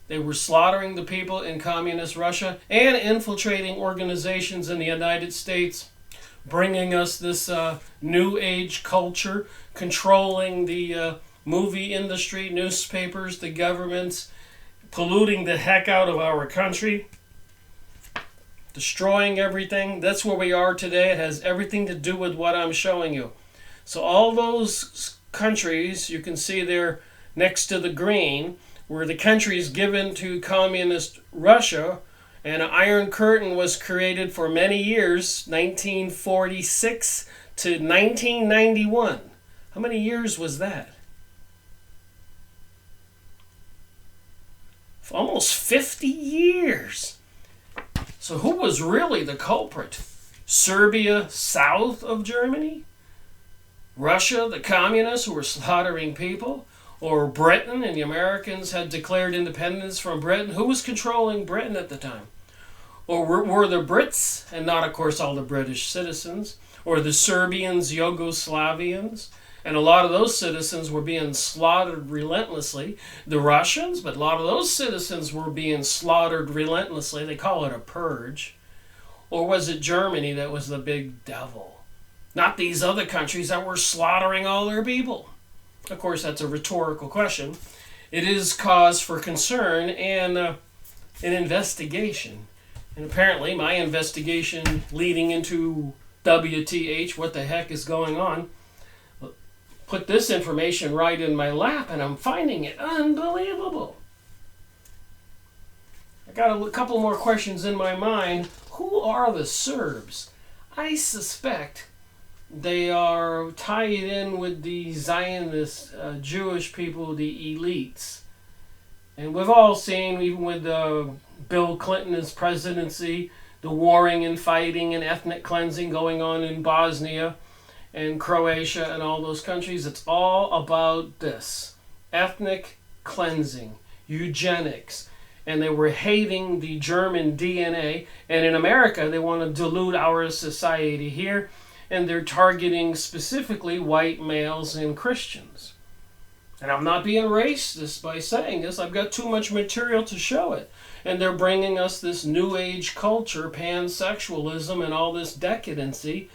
they were slaughtering the people in communist Russia and infiltrating organizations in the United States, bringing us this New Age culture, controlling the movie industry, newspapers, the governments, polluting the heck out of our country, destroying everything. That's where we are today. It has everything to do with what I'm showing you. So all those countries, you can see there next to the green, were the countries given to communist Russia, and an Iron Curtain was created for many years, 1946 to 1991. How many years was that? Almost 50 years. So who was really the culprit? Serbia, south of Germany? Russia, the communists who were slaughtering people? Or Britain, and the Americans had declared independence from Britain? Who was controlling Britain at the time? Or were the Brits, and not, of course, all the British citizens, or the Serbians, Yugoslavians? And a lot of those citizens were being slaughtered relentlessly. The Russians, but a lot of those citizens were being slaughtered relentlessly. They call it a purge. Or was it Germany that was the big devil? Not these other countries that were slaughtering all their people. Of course, that's a rhetorical question. It is cause for concern and an investigation. And apparently my investigation leading into WTH, what the heck is going on, put this information right in my lap, and I'm finding it unbelievable. I got a couple more questions in my mind. Who are the Serbs? I suspect they are tied in with the Zionist Jewish people, the elites. And we've all seen, even with Bill Clinton's presidency, the warring and fighting and ethnic cleansing going on in Bosnia and Croatia and all those countries. It's all about this. Ethnic cleansing, eugenics. And they were hating the German DNA. And in America, they want to dilute our society here. And they're targeting specifically white males and Christians. And I'm not being racist by saying this. I've got too much material to show it. And they're bringing us this New Age culture, pansexualism, and all this decadency.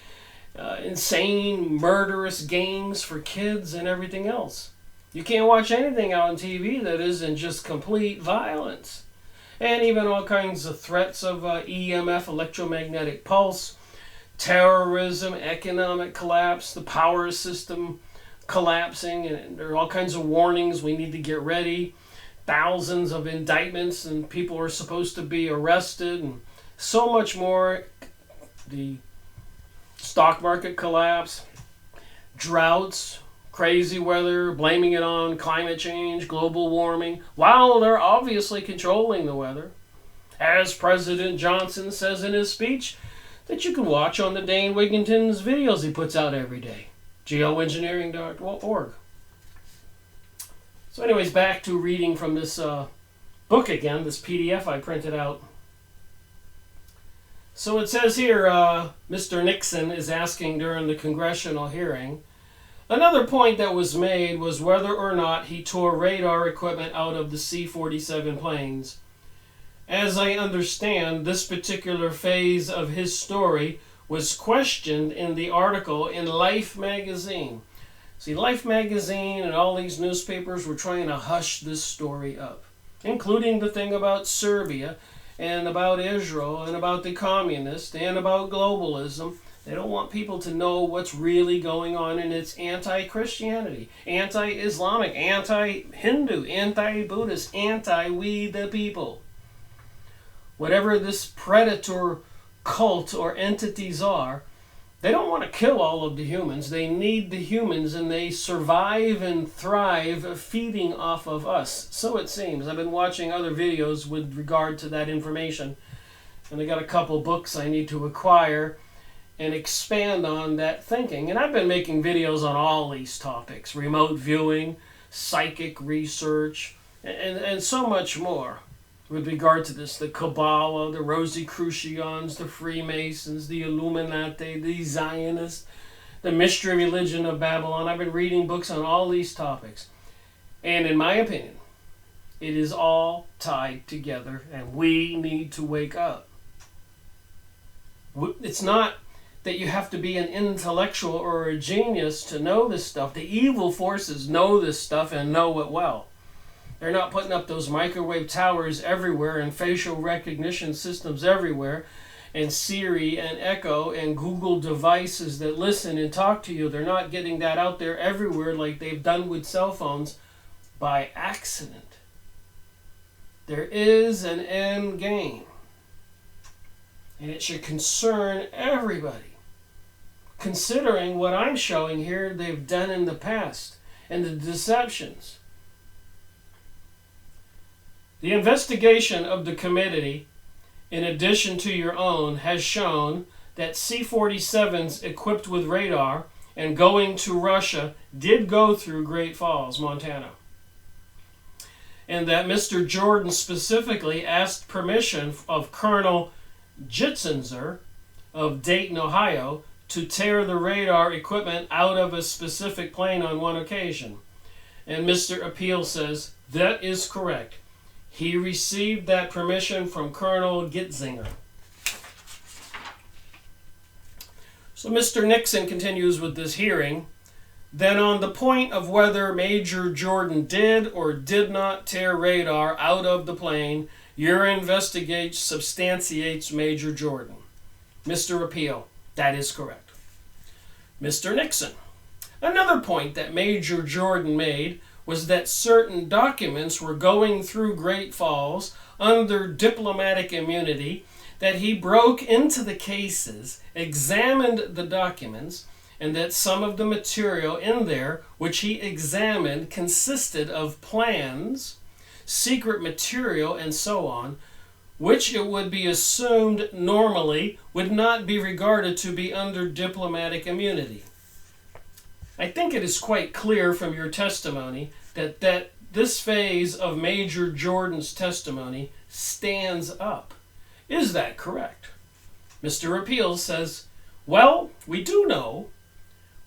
Insane, murderous gangs for kids and everything else. You can't watch anything out on TV that isn't just complete violence. And even all kinds of threats of EMF, electromagnetic pulse, terrorism, economic collapse, the power system collapsing, and there are all kinds of warnings. We need to get ready. Thousands of indictments, and people are supposed to be arrested, and so much more. The stock market collapse, droughts, crazy weather, blaming it on climate change, global warming, while they're obviously controlling the weather. As President Johnson says in his speech, that you can watch on the Dane Wigington's videos he puts out every day. geoengineering.org. So anyways, back to reading from this book again, this PDF I printed out. So it says here, Mr. Nixon is asking during the congressional hearing, another point that was made was whether or not he tore radar equipment out of the C-47 planes. As I understand, this particular phase of his story was questioned in the article in Life magazine. See, Life magazine and all these newspapers were trying to hush this story up, including the thing about Serbia and about Israel and about the communists and about globalism. They don't want people to know what's really going on, and it's anti-Christianity, anti-Islamic, anti-Hindu, anti-Buddhist, anti-we the people. Whatever this predator cult or entities are, they don't want to kill all of the humans. They need the humans, and they survive and thrive feeding off of us. So it seems. I've been watching other videos with regard to that information, and I got a couple books I need to acquire and expand on that thinking. And I've been making videos on all these topics: remote viewing, psychic research, and so much more with regard to this. The Kabbalah, the Rosicrucians, the Freemasons, the Illuminati, the Zionists, the mystery religion of Babylon. I've been reading books on all these topics. And in my opinion, it is all tied together, and we need to wake up. It's not that you have to be an intellectual or a genius to know this stuff. The evil forces know this stuff and know it well. They're not putting up those microwave towers everywhere and facial recognition systems everywhere and Siri and Echo and Google devices that listen and talk to you. They're not getting that out there everywhere like they've done with cell phones by accident. There is an end game, and it should concern everybody, considering what I'm showing here they've done in the past and the deceptions. The investigation of the committee, in addition to your own, has shown that C-47s equipped with radar and going to Russia did go through Great Falls, Montana. And that Mr. Jordan specifically asked permission of Colonel Jitzenzer of Dayton, Ohio, to tear the radar equipment out of a specific plane on one occasion. And Mr. Appeal says that is correct. He received that permission from Colonel Gitzinger. So Mr. Nixon continues with this hearing. Then on the point of whether Major Jordan did or did not tear radar out of the plane, your investigation substantiates Major Jordan. Mr. Appeal, that is correct. Mr. Nixon, another point that Major Jordan made was that certain documents were going through Great Falls under diplomatic immunity, that he broke into the cases, examined the documents, and that some of the material in there which he examined consisted of plans, secret material, and so on, which it would be assumed normally would not be regarded to be under diplomatic immunity. I think it is quite clear from your testimony that this phase of Major Jordan's testimony stands up. Is that correct? Mr. Appeal says, well, we do know.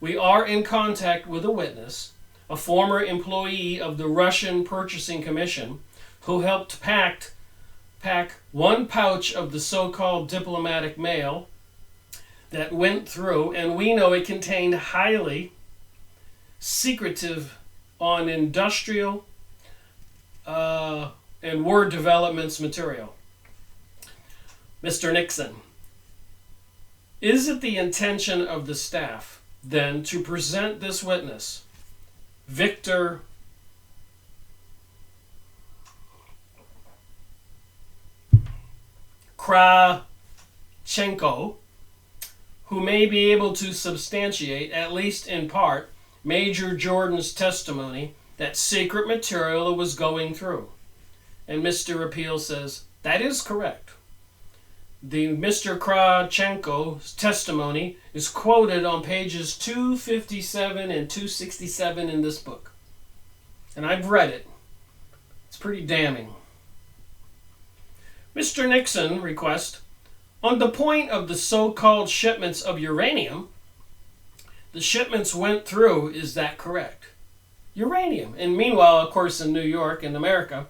We are in contact with a witness, a former employee of the Russian Purchasing Commission, who helped pack one pouch of the so-called diplomatic mail that went through, and we know it contained highly secretive on industrial and word developments material. Mr. Nixon, is it the intention of the staff then to present this witness, Victor Kravchenko, who may be able to substantiate, at least in part, Major Jordan's testimony that secret material was going through? And Mr. Appeal says, that is correct. The Mr. Kravchenko's testimony is quoted on pages 257 and 267 in this book. And I've read it. It's pretty damning. Mr. Nixon requests, on the point of the so-called shipments of uranium, the shipments went through, is that correct? Uranium. And meanwhile, of course, in New York, in America,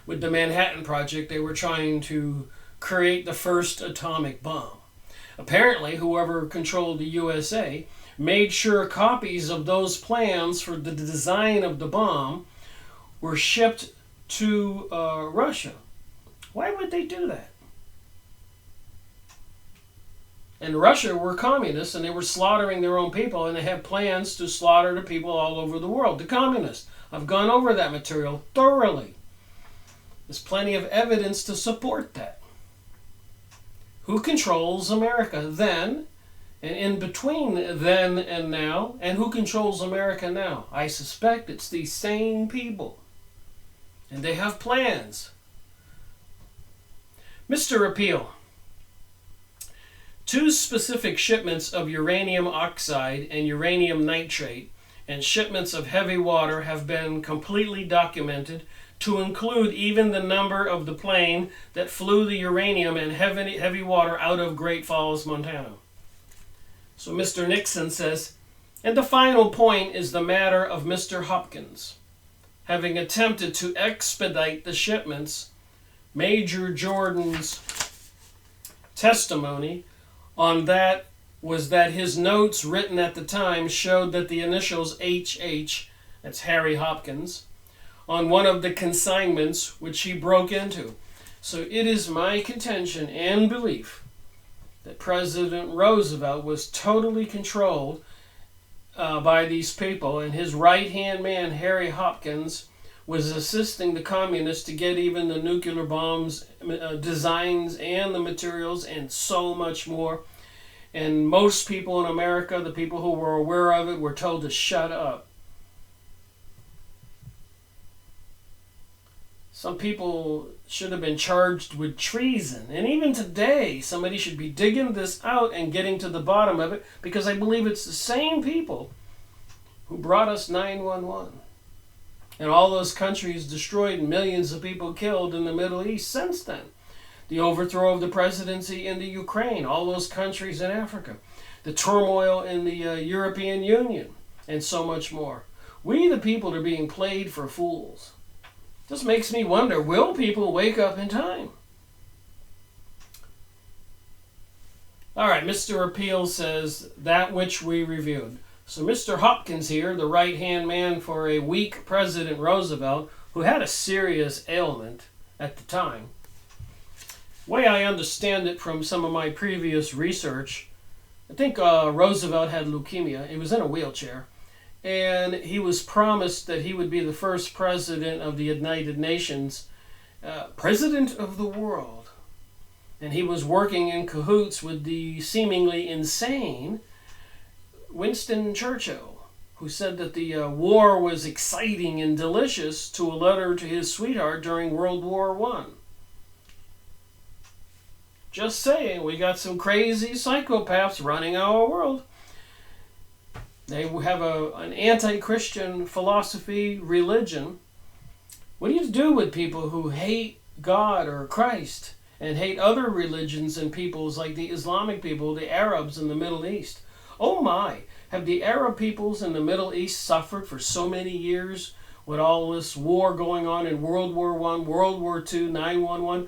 with the Manhattan Project, they were trying to create the first atomic bomb. Apparently, whoever controlled the USA made sure copies of those plans for the design of the bomb were shipped to Russia. Why would they do that? And Russia were communists, and they were slaughtering their own people, and they had plans to slaughter the people all over the world, the communists. I've gone over that material thoroughly. There's plenty of evidence to support that. Who controls America then, and in between then and now, and who controls America now? I suspect it's these same people. And they have plans. Mr. Appeal. 2 specific shipments of uranium oxide and uranium nitrate and shipments of heavy water have been completely documented, to include even the number of the plane that flew the uranium and heavy water out of Great Falls, Montana. So Mr. Nixon says, and the final point is the matter of Mr. Hopkins. Having attempted to expedite the shipments, Major Jordan's testimony on that was that his notes written at the time showed that the initials HH, that's Harry Hopkins, on one of the consignments which he broke into. So it is my contention and belief that President Roosevelt was totally controlled by these people, and his right-hand man, Harry Hopkins, was assisting the communists to get even the nuclear bombs designs and the materials and so much more. And most people in America, the people who were aware of it, were told to shut up. Some people should have been charged with treason. And even today, somebody should be digging this out and getting to the bottom of it, because I believe it's the same people who brought us 9/11. And all those countries destroyed, millions of people killed in the Middle East since then. The overthrow of the presidency in the Ukraine, all those countries in Africa, the turmoil in the European Union, and so much more. We, the people, are being played for fools. This makes me wonder, will people wake up in time? All right, Mr. Appeal says that which we reviewed. So Mr. Hopkins here, the right-hand man for a weak President Roosevelt, who had a serious ailment at the time. The way I understand it from some of my previous research, I think Roosevelt had leukemia. He was in a wheelchair. And he was promised that he would be the first president of the United Nations, president of the world. And he was working in cahoots with the seemingly insane Winston Churchill, who said that the war was exciting and delicious, to a letter to his sweetheart during World War I. Just saying, we got some crazy psychopaths running our world. They have an anti-Christian philosophy, religion. What do you do with people who hate God or Christ and hate other religions and peoples like the Islamic people, the Arabs in the Middle East? Oh my, have the Arab peoples in the Middle East suffered for so many years with all this war going on in World War I, World War II, 9/11,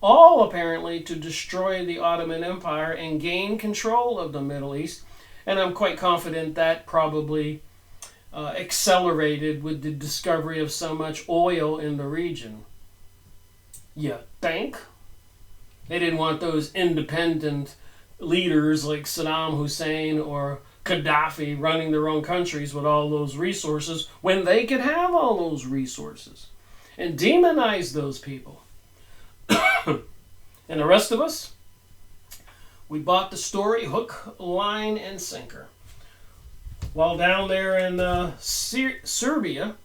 all apparently to destroy the Ottoman Empire and gain control of the Middle East. And I'm quite confident that probably accelerated with the discovery of so much oil in the region. You think? They didn't want those independent leaders like Saddam Hussein or Gaddafi running their own countries with all those resources when they could have all those resources, and demonize those people. And the rest of us, we bought the story hook, line, and sinker. While down there in Serbia,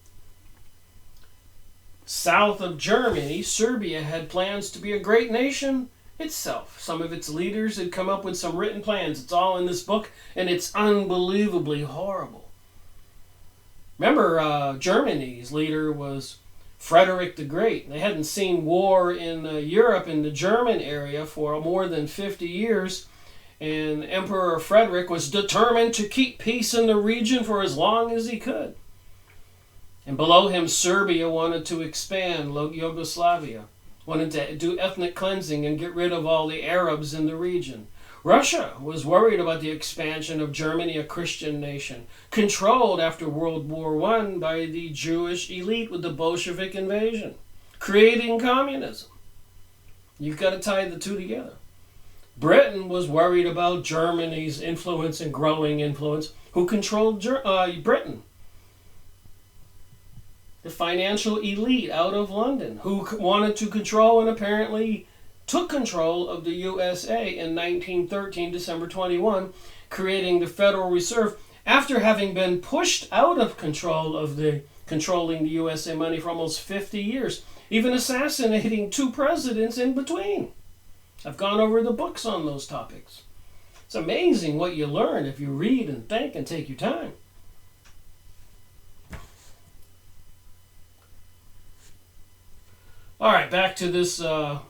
south of Germany, Serbia had plans to be a great nation itself. Some of its leaders had come up with some written plans. It's all in this book, and it's unbelievably horrible. Remember, Germany's leader was Frederick the Great. They hadn't seen war in Europe, in the German area, for more than 50 years. And Emperor Frederick was determined to keep peace in the region for as long as he could. And below him, Serbia wanted to expand, Yugoslavia, wanted to do ethnic cleansing and get rid of all the Arabs in the region. Russia was worried about the expansion of Germany, a Christian nation, controlled after World War I by the Jewish elite with the Bolshevik invasion, creating communism. You've got to tie the two together. Britain was worried about Germany's influence and growing influence. Who controlled Britain? The financial elite out of London, who wanted to control and apparently took control of the USA in 1913, December 21, creating the Federal Reserve after having been pushed out of controlling the USA money for almost 50 years, even assassinating 2 presidents in between. I've gone over the books on those topics. It's amazing what you learn if you read and think and take your time. All right, back to this Mr.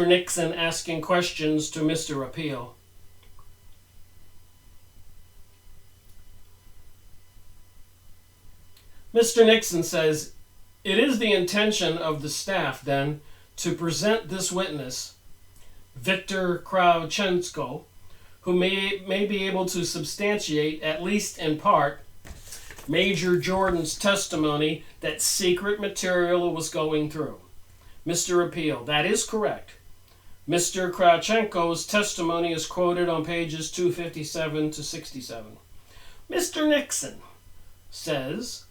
Nixon asking questions to Mr. Appeal. Mr. Nixon says, "It is the intention of the staff, then, to present this witness, Victor Kravchenko, who may be able to substantiate, at least in part, Major Jordan's testimony that secret material was going through." Mr. Appeal, that is correct. Mr. Kravchenko's testimony is quoted on pages 257 to 67. Mr. Nixon says,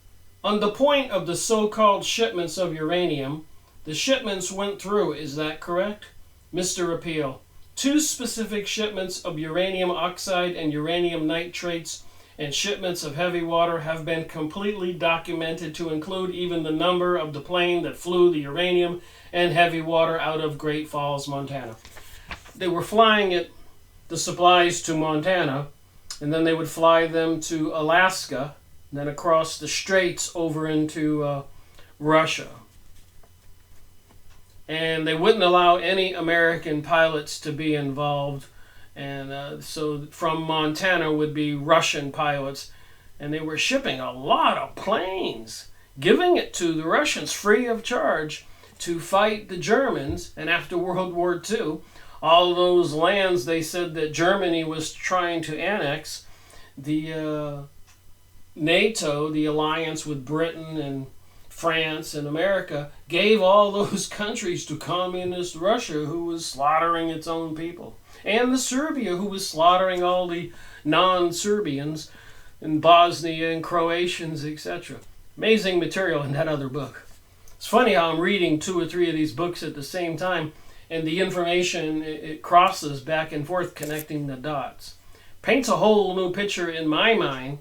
on the point of the so-called shipments of uranium, the shipments went through, is that correct? Mr. Appeal, 2 specific shipments of uranium oxide and uranium nitrates and shipments of heavy water have been completely documented to include even the number of the plane that flew the uranium and heavy water out of Great Falls, Montana. They were flying the supplies to Montana, and then they would fly them to Alaska, and then across the straits over into Russia. And they wouldn't allow any American pilots to be involved. And so from Montana would be Russian pilots. And they were shipping a lot of planes, giving it to the Russians free of charge to fight the Germans. And after World War II, all those lands they said that Germany was trying to annex, the NATO, the alliance with Britain and France and America, gave all those countries to communist Russia, who was slaughtering its own people. And the Serbia, who was slaughtering all the non-Serbians in Bosnia and Croatians, etc. Amazing material in that other book. It's funny how I'm reading 2 or 3 of these books at the same time, and the information, it crosses back and forth, connecting the dots. Paints a whole new picture in my mind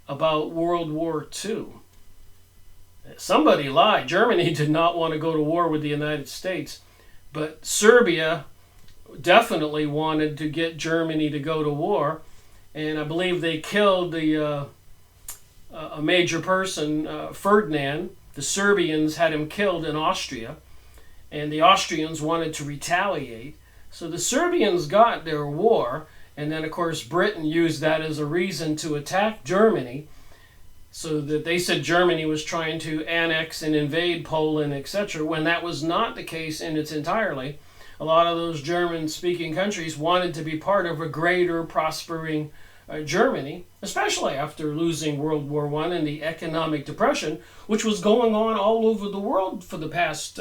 about World War II. Somebody lied. Germany did not want to go to war with the United States, but Serbia definitely wanted to get Germany to go to war, and I believe they killed a major person, Ferdinand. The Serbians had him killed in Austria, and the Austrians wanted to retaliate. So the Serbians got their war, and then of course Britain used that as a reason to attack Germany, so that they said Germany was trying to annex and invade Poland, etc., when that was not the case in its entirety. A lot of those German-speaking countries wanted to be part of a greater, prospering Germany, especially after losing World War I and the economic depression, which was going on all over the world for the past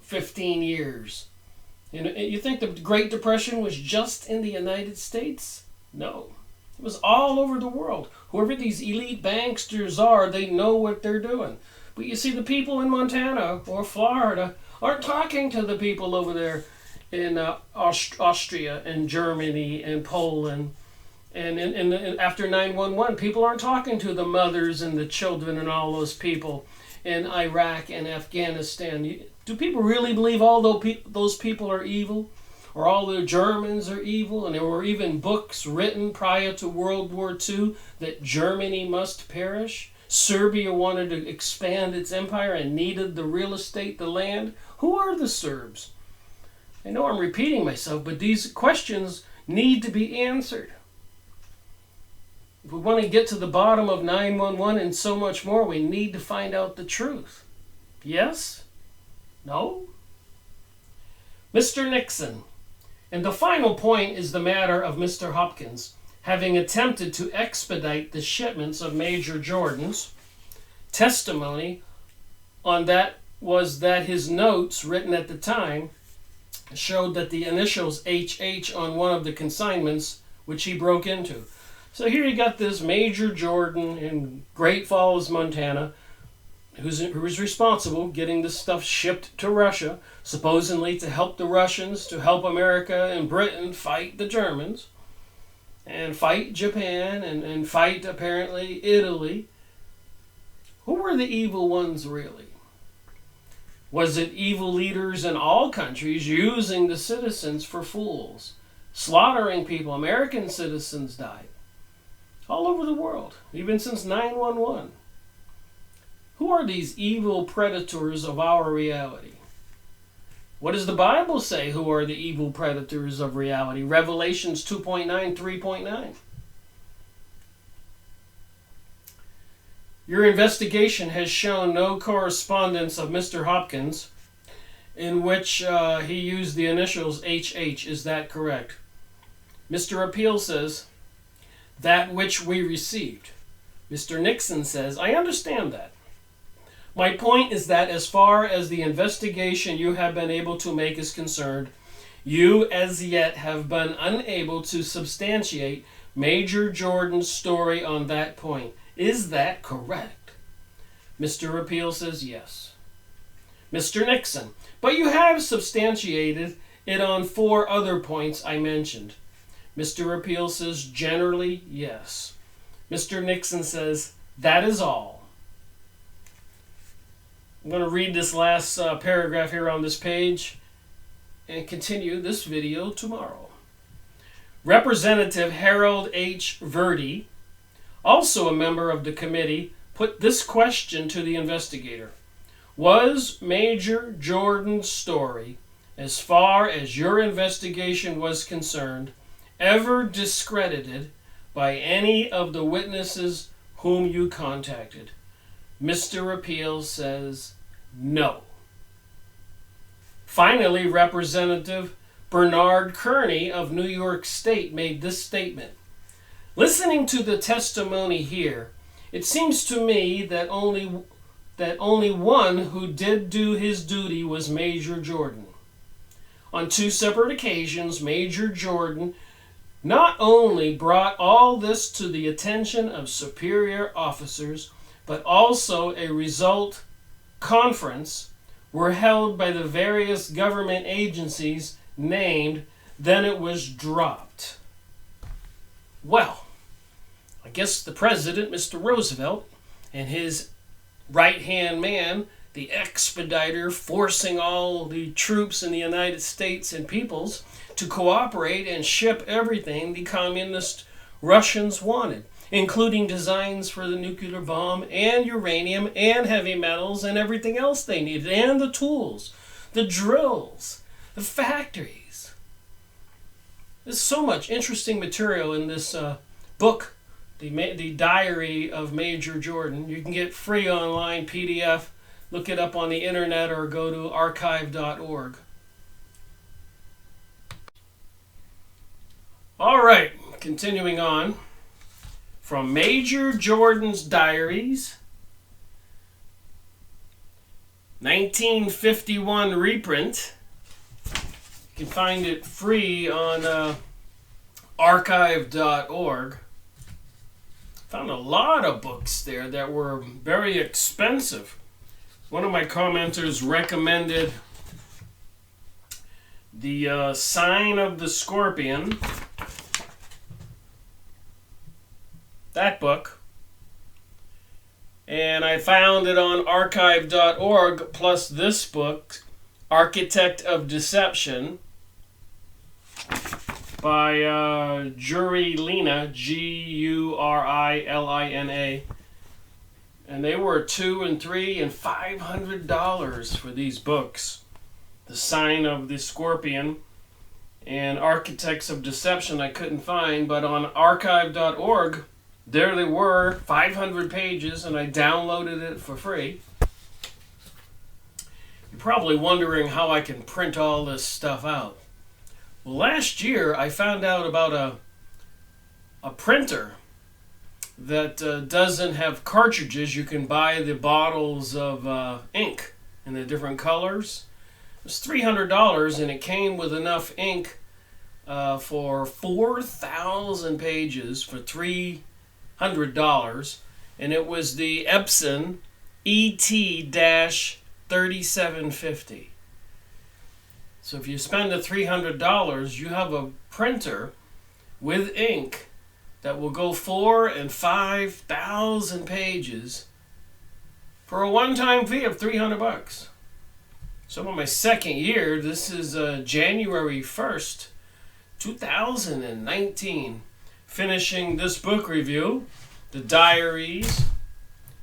15 years. You think the Great Depression was just in the United States? No. It was all over the world. Whoever these elite banksters are, they know what they're doing. But you see, the people in Montana or Florida aren't talking to the people over there in Austria and Germany and Poland. And after 9/11, people aren't talking to the mothers and the children and all those people in Iraq and Afghanistan. Do people really believe all those people are evil? Or all the Germans are evil? And there were even books written prior to World War II that Germany must perish? Serbia wanted to expand its empire and needed the real estate, the land. Who are the Serbs? I know I'm repeating myself, but these questions need to be answered. If we want to get to the bottom of 9/11 and so much more, we need to find out the truth. Yes? No? Mr. Nixon, And the final point is the matter of Mr. Hopkins having attempted to expedite the shipments of Major Jordan's testimony on that was that his notes written at the time showed that the initials HH on one of the consignments which he broke into. So here you got this Major Jordan in Great Falls, Montana, who was responsible getting this stuff shipped to Russia, supposedly to help the Russians, to help America and Britain fight the Germans, and fight Japan, and fight, apparently, Italy. Who were the evil ones, really? Was it evil leaders in all countries using the citizens for fools, slaughtering people? American citizens died all over the world, even since 9/11. Who are these evil predators of our reality? What does the Bible say who are the evil predators of reality? Revelations 2.9, 3.9. Your investigation has shown no correspondence of Mr. Hopkins in which he used the initials HH. Is that correct? Mr. Appeal says, that which we received. Mr. Nixon says, I understand that. My point is that as far as the investigation you have been able to make is concerned, you as yet have been unable to substantiate Major Jordan's story on that point. Is that correct? Mr. Appeal says yes. Mr. Nixon, but you have substantiated it on 4 other points I mentioned. Mr. Appeal says generally yes. Mr. Nixon says that is all. I'm going to read this last paragraph here on this page and continue this video tomorrow. Representative Harold H. Verdi, also a member of the committee, put this question to the investigator. Was Major Jordan's story, as far as your investigation was concerned, ever discredited by any of the witnesses whom you contacted? Mr. Appeal says no. Finally, Representative Bernard Kearney of New York State made this statement. Listening to the testimony here, it seems to me that only one who did do his duty was Major Jordan. On 2 separate occasions, Major Jordan not only brought all this to the attention of superior officers, but also a result conference were held by the various government agencies named, then it was dropped. Well, I guess the president, Mr. Roosevelt, and his right-hand man, the expediter forcing all the troops in the United States and peoples to cooperate and ship everything the communist Russians wanted, including designs for the nuclear bomb and uranium and heavy metals and everything else they needed, and the tools, the drills, the factories. There's so much interesting material in this book, the Diary of Major Jordan. You can get free online PDF. Look it up on the internet or go to archive.org. All right, continuing on. From Major Jordan's Diaries, 1951 reprint. You can find it free on archive.org. Found a lot of books there that were very expensive. One of my commenters recommended The Sign of the Scorpion. That book. And I found it on archive.org, plus this book, Architect of Deception, by Jurilina, Gurilina. And they were $200 and $300 and $500 for these books. The Sign of the Scorpion and Architects of Deception I couldn't find, but on archive.org, there they were, 500 pages, and I downloaded it for free. You're probably wondering how I can print all this stuff out. Well, last year I found out about a printer that doesn't have cartridges. You can buy the bottles of ink in the different colors. It was $300, and it came with enough ink for 4,000 pages for $300, and it was the Epson ET-3750. So if you spend the $300, you have a printer with ink that will go 4,000 and 5,000 pages for a one-time fee of $300. So in my second year, this is January 1st, 2019, finishing this book review, the Diaries,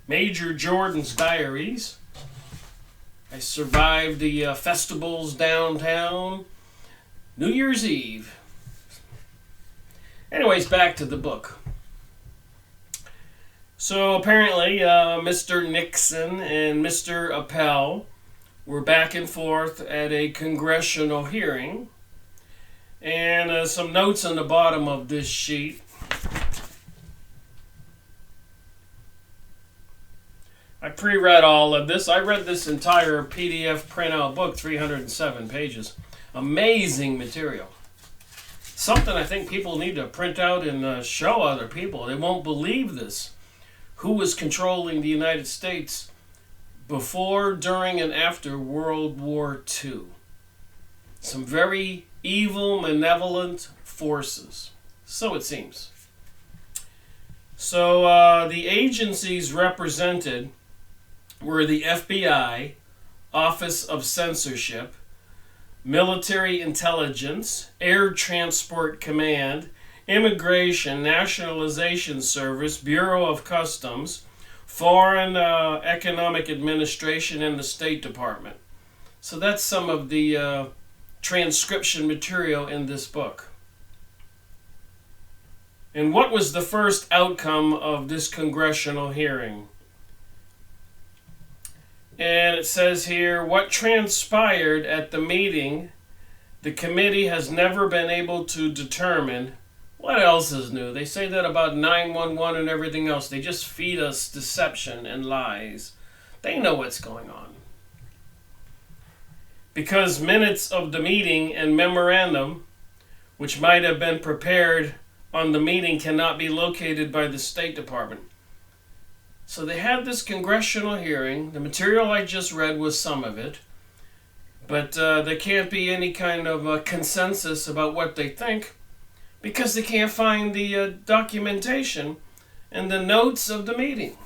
Major Jordan's Diaries. I survived the festivals downtown, New Year's Eve. Anyways, back to the book. So apparently, Mr. Nixon and Mr. Appel were back and forth at a congressional hearing. And some notes on the bottom of this sheet. I pre-read all of this. I read this entire PDF printout book, 307 pages. Amazing material. Something I think people need to print out and show other people. They won't believe this. Who was controlling the United States before, during, and after World War II? Some very evil, malevolent forces. So it seems. So the agencies represented were the FBI, Office of Censorship, Military Intelligence, Air Transport Command, Immigration, Nationalization Service, Bureau of Customs, Foreign Economic Administration, and the State Department. So that's some of the transcription material in this book. And what was the first outcome of this congressional hearing? And it says here, what transpired at the meeting, the committee has never been able to determine. What else is new? They say that about 911 and everything else. They just feed us deception and lies. They know what's going on. Because minutes of the meeting and memorandum, which might have been prepared on the meeting, cannot be located by the State Department. So they had this congressional hearing. The material I just read was some of it. But there can't be any kind of consensus about what they think because they can't find the documentation and the notes of the meeting.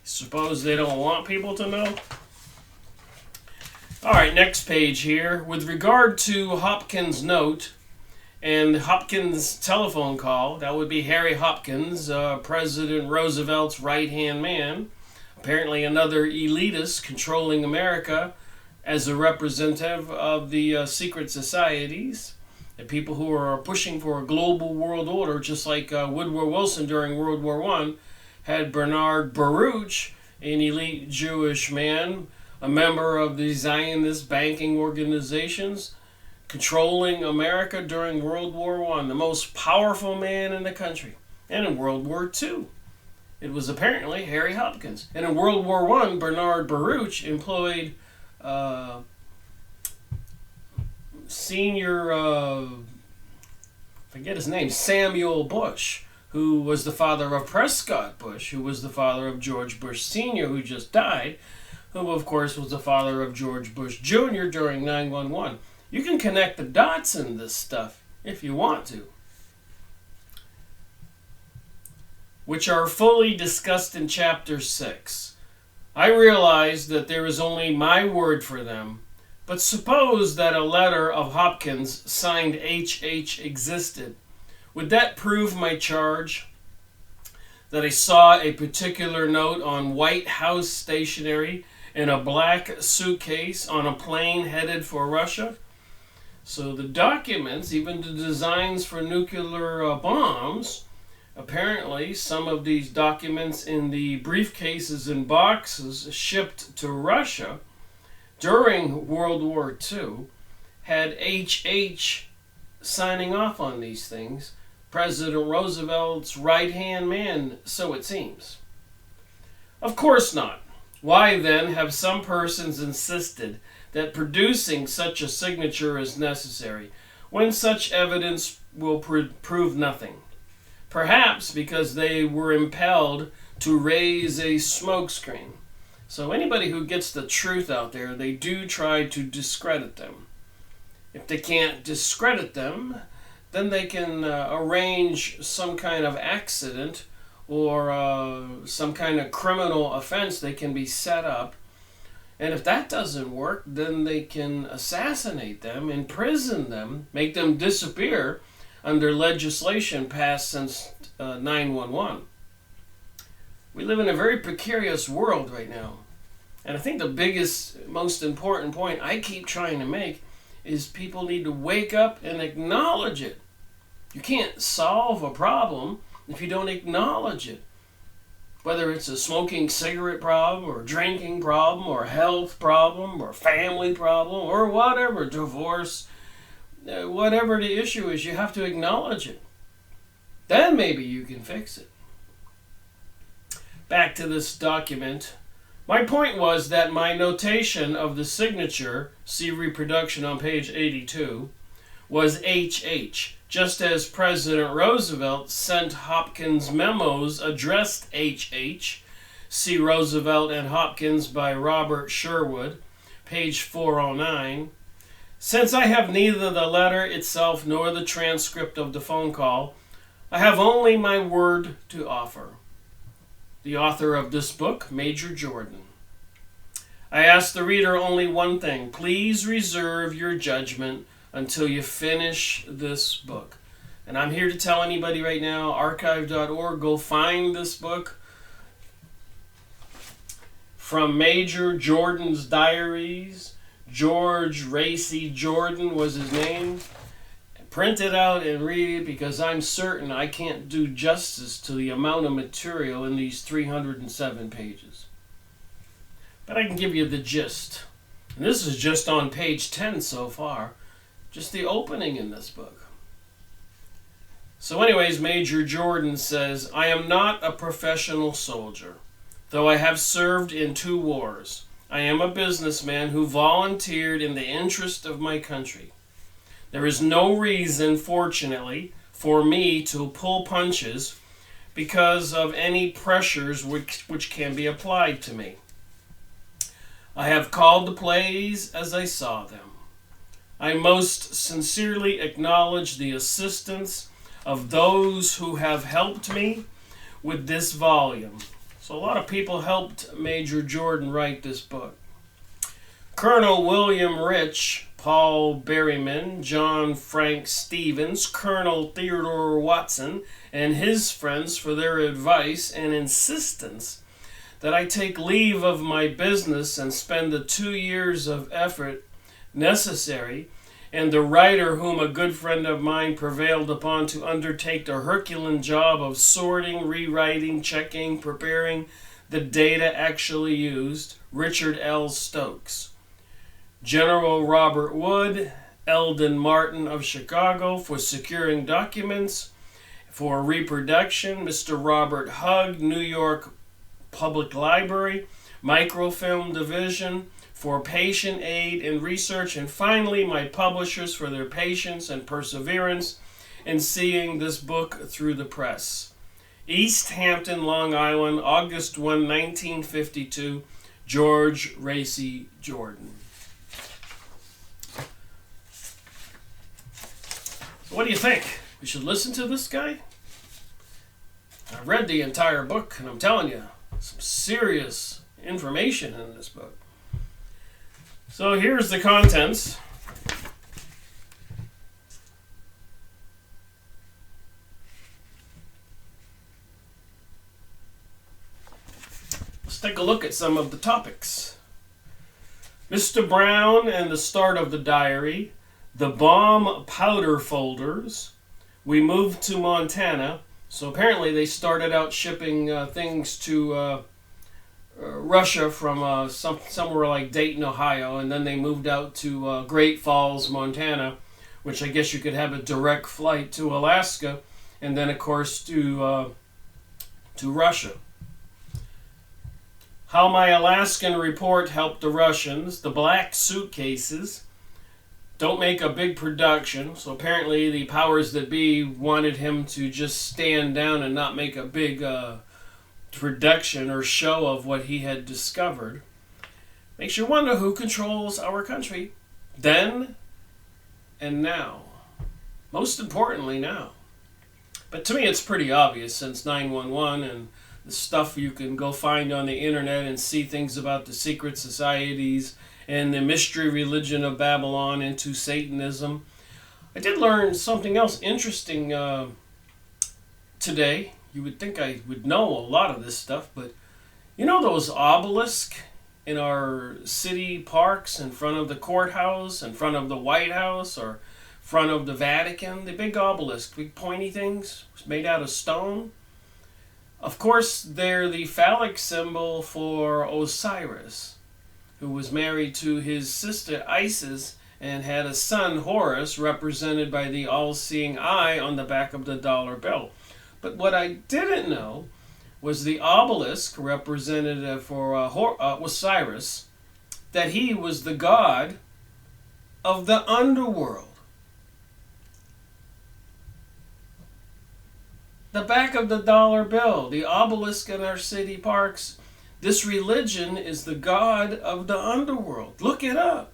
Suppose they don't want people to know? All right, next page here. With regard to Hopkins' note and Hopkins' telephone call, that would be Harry Hopkins, President Roosevelt's right-hand man, apparently another elitist controlling America as a representative of the secret societies, the people who are pushing for a global world order, just like Woodrow Wilson during World War I had Bernard Baruch, an elite Jewish man, a member of the Zionist banking organizations, controlling America during World War I, the most powerful man in the country. And in World War II, it was apparently Harry Hopkins. And in World War I, Bernard Baruch employed forget his name, Samuel Bush, who was the father of Prescott Bush, who was the father of George Bush Sr., who just died, who of course was the father of George Bush Jr. during 9/11. You can connect the dots in this stuff if you want to, which are fully discussed in Chapter 6. I realize that there is only my word for them, but suppose that a letter of Hopkins signed HH existed. Would that prove my charge? That I saw a particular note on White House stationery in a black suitcase on a plane headed for Russia? So the documents, even the designs for nuclear bombs, apparently some of these documents in the briefcases and boxes shipped to Russia during World War II had H.H. signing off on these things, President Roosevelt's right-hand man, so it seems. Of course not. Why then have some persons insisted that producing such a signature is necessary, when such evidence will prove nothing? Perhaps because they were impelled to raise a smokescreen. So anybody who gets the truth out there, they do try to discredit them. If they can't discredit them, then they can arrange some kind of accident or some kind of criminal offense. They can be set up. And if that doesn't work, then they can assassinate them, imprison them, make them disappear under legislation passed since 9/11. We live in a very precarious world right now. And I think the biggest, most important point I keep trying to make is people need to wake up and acknowledge it. You can't solve a problem if you don't acknowledge it. Whether it's a smoking cigarette problem or drinking problem or health problem or family problem or whatever, divorce, whatever the issue is, you have to acknowledge it. Then maybe you can fix it. Back to this document. My point was that my notation of the signature, see reproduction on page 82, was HH, just as President Roosevelt sent Hopkins memos addressed HH, see Roosevelt and Hopkins by Robert Sherwood, page 409. Since I have neither the letter itself nor the transcript of the phone call, I have only my word to offer. The author of this book, Major Jordan. I ask the reader only one thing. Please reserve your judgment until you finish this book. And I'm here to tell anybody right now, archive.org, go find this book from Major Jordan's Diaries. George Racy Jordan was his name. Print it out and read it, because I'm certain I can't do justice to the amount of material in these 307 pages. But I can give you the gist. And this is just on page 10 so far. Just the opening in this book. So anyways, Major Jordan says, I am not a professional soldier, though I have served in 2 wars. I am a businessman who volunteered in the interest of my country. There is no reason, fortunately, for me to pull punches because of any pressures which can be applied to me. I have called the plays as I saw them. I most sincerely acknowledge the assistance of those who have helped me with this volume. So a lot of people helped Major Jordan write this book. Colonel William Rich, Paul Berryman, John Frank Stevens, Colonel Theodore Watson, and his friends for their advice and insistence that I take leave of my business and spend the 2 years of effort necessary, and the writer whom a good friend of mine prevailed upon to undertake the Herculean job of sorting, rewriting, checking, preparing the data actually used, Richard L. Stokes. General Robert Wood, Eldon Martin of Chicago for securing documents, for reproduction, Mr. Robert Hugg, New York Public Library, Microfilm Division, for patient aid and research, and finally my publishers for their patience and perseverance in seeing this book through the press. East Hampton, Long Island, August 1, 1952, George Racy Jordan. So what do you think? We should listen to this guy? I read the entire book, and I'm telling you, some serious information in this book. So here's the contents. Let's take a look at some of the topics. Mr. Brown and the start of the diary, the bomb powder folders. We moved to Montana. So apparently they started out shipping things to Russia from somewhere like Dayton, Ohio, and then they moved out to Great Falls, Montana, which I guess you could have a direct flight to Alaska, and then of course to Russia. How my Alaskan report helped the Russians. The black suitcases don't make a big production, so apparently the powers that be wanted him to just stand down and not make a big production or show of what he had discovered. Makes you wonder who controls our country then and now. Most importantly now. But to me it's pretty obvious, since 911 and the stuff you can go find on the internet and see things about the secret societies and the mystery religion of Babylon into Satanism. I did learn something else interesting today. You would think I would know a lot of this stuff, but you know those obelisks in our city parks, in front of the courthouse, in front of the White House, or in front of the Vatican? The big obelisk, big pointy things, made out of stone. Of course, they're the phallic symbol for Osiris, who was married to his sister Isis and had a son, Horus, represented by the all-seeing eye on the back of the dollar bill. But what I didn't know was the obelisk represented for Osiris, that he was the god of the underworld. The back of the dollar bill, the obelisk in our city parks, this religion is the god of the underworld. Look it up.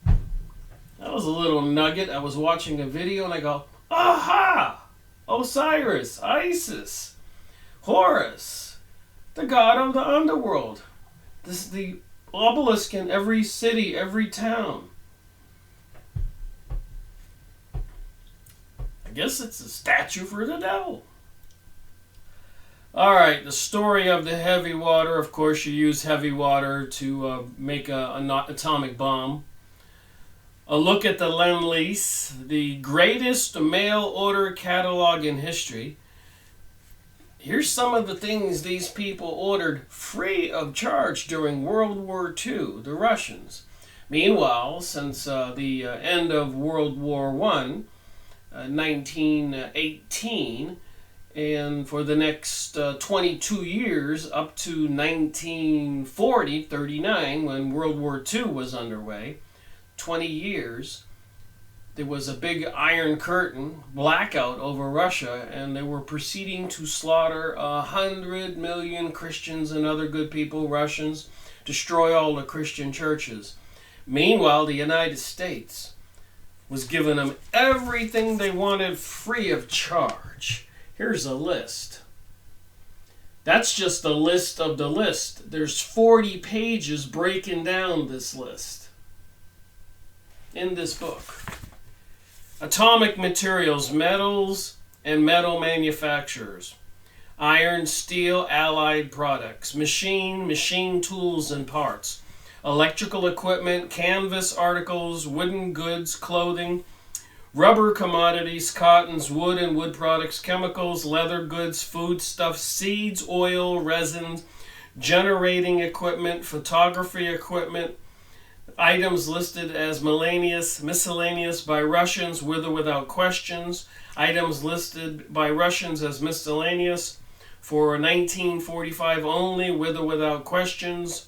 That was a little nugget. I was watching a video and I go, aha! Osiris, Isis, Horus, the god of the underworld. This is the obelisk in every city, every town. I guess it's a statue for the devil. Alright, the story of the heavy water. Of course, you use heavy water to make an atomic bomb. A look at the Lend-Lease, the greatest mail order catalog in history. Here's some of the things these people ordered free of charge during World War II, the Russians. Meanwhile, since the end of World War I, 1918, and for the next 22 years, up to 1940, 39, when World War II was underway, 20 years, there was a big Iron Curtain blackout over Russia, and they were proceeding to slaughter 100 million Christians and other good people, Russians, destroy all the Christian churches. Meanwhile, the United States was giving them everything they wanted free of charge. Here's a list. That's just a list of the list. There's 40 pages breaking down this list in this book. Atomic materials, metals and metal manufacturers. Iron, steel, allied products. Machine tools and parts. Electrical equipment, canvas articles, wooden goods, clothing, rubber commodities, cottons, wood and wood products, chemicals, leather goods, foodstuffs, seeds, oil, resins, generating equipment, photography equipment, items listed as miscellaneous by Russians with or without questions, items listed by Russians as miscellaneous for 1945 only with or without questions,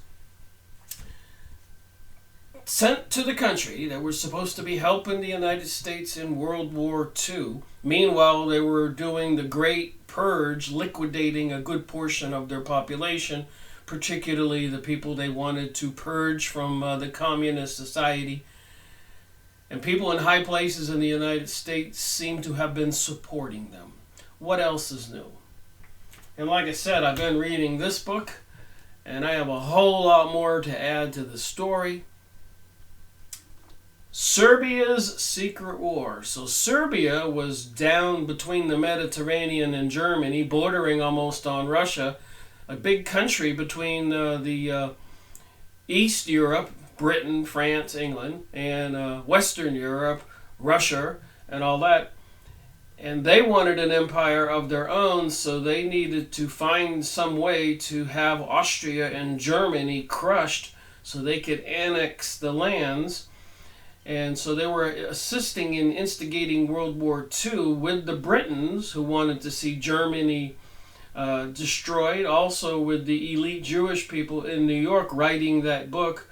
sent to the country that were supposed to be helping the United States in World War II. Meanwhile, they were doing the Great Purge, liquidating a good portion of their population, particularly the people they wanted to purge from the communist society. And people in high places in the United States seem to have been supporting them. What else is new? And like I said, I've been reading this book, and I have a whole lot more to add to the story. Serbia's secret war. So Serbia was down between the Mediterranean and Germany, bordering almost on Russia, a big country between the East Europe, Britain, France, England, and Western Europe, Russia, and all that. And they wanted an empire of their own, so they needed to find some way to have Austria and Germany crushed so they could annex the lands. And so they were assisting in instigating World War II with the Britons, who wanted to see Germany destroyed, also with the elite Jewish people in New York writing that book,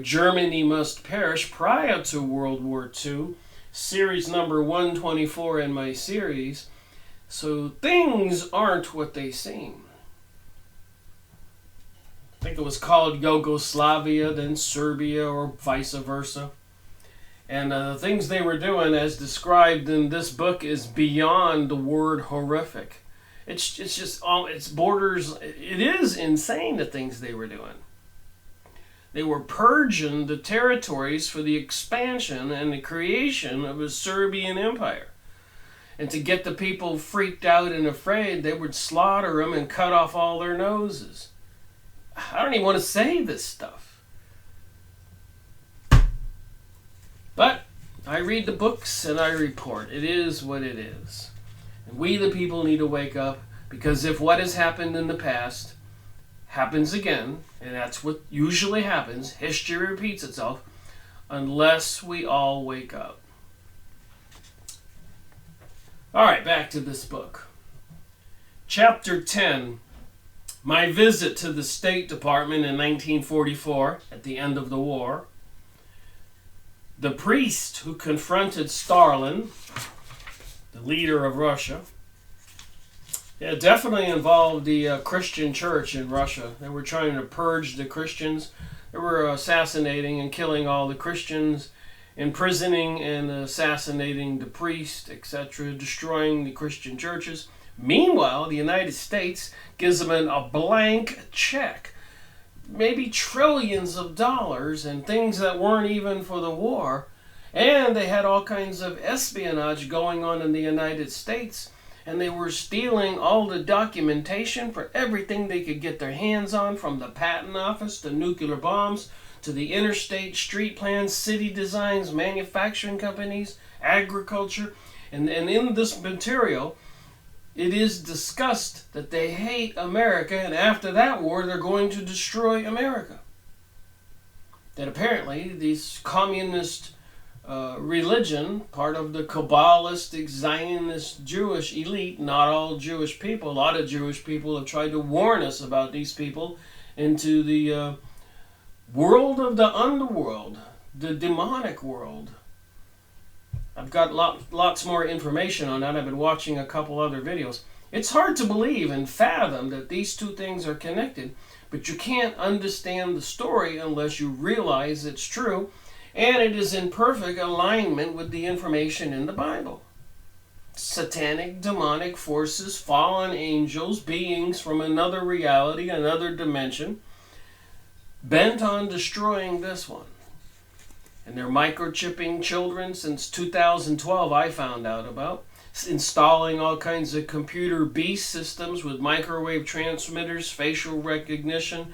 Germany Must Perish, prior to World War II, series number 124 in my series. So things aren't what they seem. I think it was called Yugoslavia, then Serbia, or vice versa. And the things they were doing, as described in this book, is beyond the word horrific. It's just it's borders. It is insane, the things they were doing. They were purging the territories for the expansion and the creation of a Serbian empire. And to get the people freaked out and afraid, they would slaughter them and cut off all their noses. I don't even want to say this stuff. But I read the books and I report. It is what it is. And we, the people, need to wake up, because if what has happened in the past happens again, and that's what usually happens, history repeats itself, unless we all wake up. All right, back to this book. Chapter 10, my visit to the State Department in 1944 at the end of the war. The priest who confronted Stalin, the leader of Russia. It definitely involved the Christian church in Russia. They were trying to purge the Christians. They were assassinating and killing all the Christians, imprisoning and assassinating the priest, etc., destroying the Christian churches. Meanwhile, the United States gives them a blank check, maybe trillions of dollars, and things that weren't even for the war. And they had all kinds of espionage going on in the United States. And they were stealing all the documentation for everything they could get their hands on, from the patent office to nuclear bombs to the interstate street plans, city designs, manufacturing companies, agriculture. And in this material, it is discussed that they hate America, and after that war, they're going to destroy America. That apparently these communist religion, part of the Kabbalistic Zionist Jewish elite, not all Jewish people, a lot of Jewish people have tried to warn us about these people into the world of the underworld, the demonic world. I've got lots more information on that. I've been watching a couple other videos. It's hard to believe and fathom that these two things are connected, but you can't understand the story unless you realize it's true. And it is in perfect alignment with the information in the Bible. Satanic, demonic forces, fallen angels, beings from another reality, another dimension, bent on destroying this one. And they're microchipping children since 2012, I found out about. Installing all kinds of computer beast systems with microwave transmitters, facial recognition,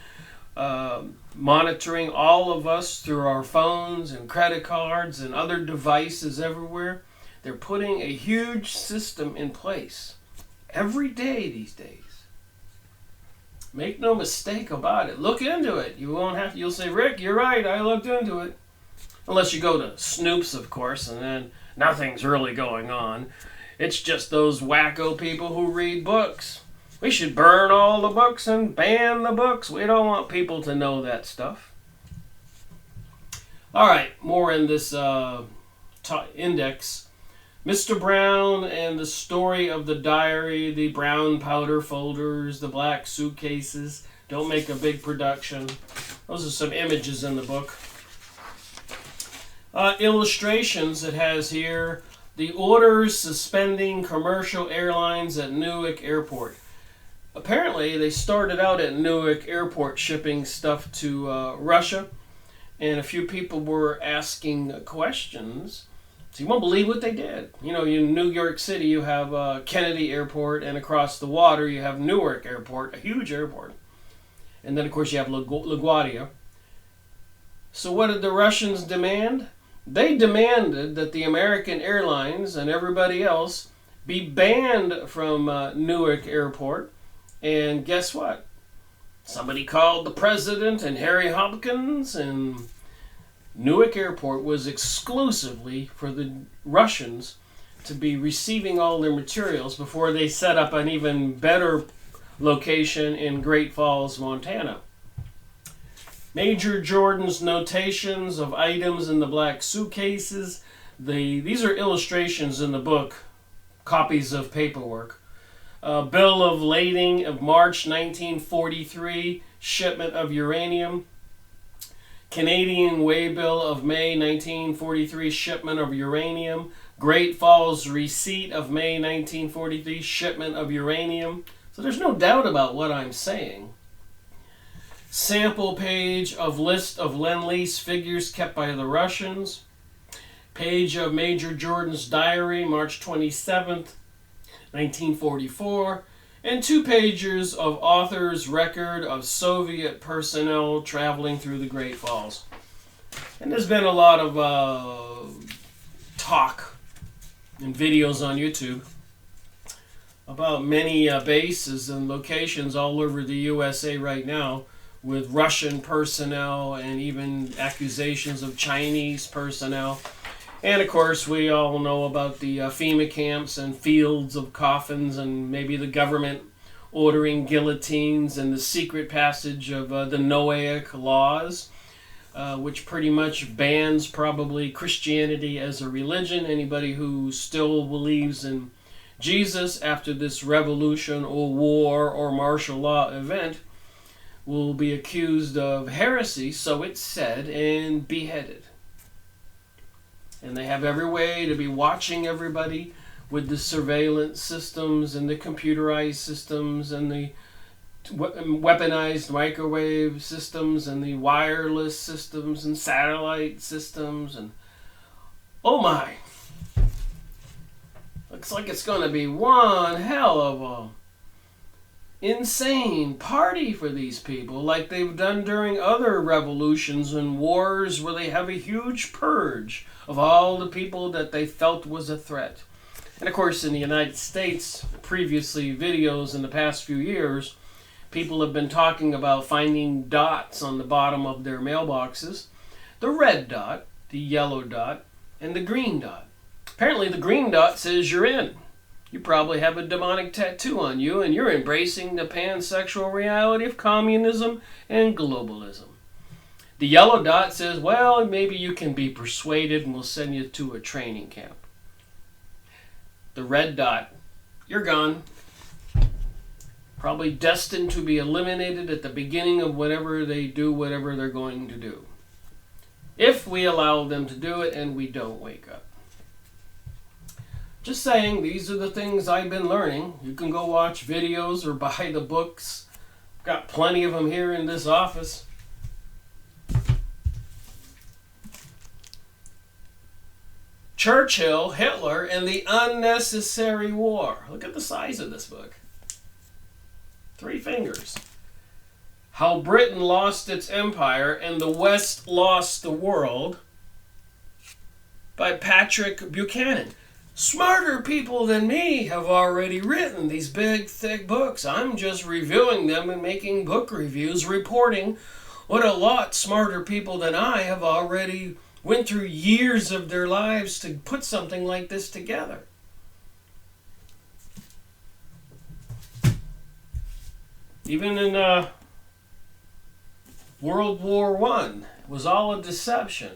monitoring all of us through our phones and credit cards and other devices everywhere. They're putting a huge system in place every day these days. Make no mistake about it. Look into it. You'll say, Rick, you're right, I looked into it. Unless you go to Snoop's, of course, and then nothing's really going on. It's just those wacko people who read books. We should burn all the books and ban the books. We don't want people to know that stuff. All right, more in this index. Mr. Brown and the story of the diary, the brown powder folders, the black suitcases. Don't make a big production. Those are some images in the book. Illustrations it has here. The orders suspending commercial airlines at Newark Airport. Apparently, they started out at Newark Airport shipping stuff to Russia, and a few people were asking questions. So you won't believe what they did. You know, in New York City, you have Kennedy Airport, and across the water, you have Newark Airport, a huge airport. And then, of course, you have LaGuardia. So what did the Russians demand? They demanded that the American Airlines and everybody else be banned from Newark Airport. And guess what? Somebody called the president and Harry Hopkins, and Newark Airport was exclusively for the Russians to be receiving all their materials before they set up an even better location in Great Falls, Montana. Major Jordan's notations of items in the black suitcases. These are illustrations in the book, copies of paperwork. Bill of lading of March 1943, shipment of uranium. Canadian waybill of May 1943, shipment of uranium. Great Falls receipt of May 1943, shipment of uranium. So there's no doubt about what I'm saying. Sample page of list of Lend-Lease figures kept by the Russians. Page of Major Jordan's diary, March 27th, 1944. And 2 pages of author's record of Soviet personnel traveling through the Great Falls. And there's been a lot of talk and videos on YouTube about many bases and locations all over the USA right now with Russian personnel and even accusations of Chinese personnel. And of course, we all know about the FEMA camps and fields of coffins, and maybe the government ordering guillotines, and the secret passage of the Noahic laws, which pretty much bans probably Christianity as a religion. Anybody who still believes in Jesus after this revolution or war or martial law event will be accused of heresy, so it's said, and beheaded. And they have every way to be watching everybody with the surveillance systems and the computerized systems and the weaponized microwave systems and the wireless systems and satellite systems. And oh my, looks like it's going to be one hell of a insane party for these people, like they've done during other revolutions and wars where they have a huge purge of all the people that they felt was a threat. And of course, in the United States, previously videos in the past few years, people have been talking about finding dots on the bottom of their mailboxes. The red dot, the yellow dot, and the green dot. Apparently the green dot says you're in. You probably have a demonic tattoo on you, and you're embracing the pansexual reality of communism and globalism. The yellow dot says, well, maybe you can be persuaded and we'll send you to a training camp. The red dot, you're gone. Probably destined to be eliminated at the beginning of whatever they do, whatever they're going to do. If we allow them to do it and we don't wake up. Just saying, these are the things I've been learning. You can go watch videos or buy the books. Got plenty of them here in this office. Churchill, Hitler, and the Unnecessary War. Look at the size of this book. 3 fingers. How Britain Lost Its Empire and the West Lost the World by Patrick Buchanan. Smarter people than me have already written these big, thick books. I'm just reviewing them and making book reviews, reporting what a lot smarter people than I have already went through years of their lives to put something like this together. Even in World War I, it was all a deception.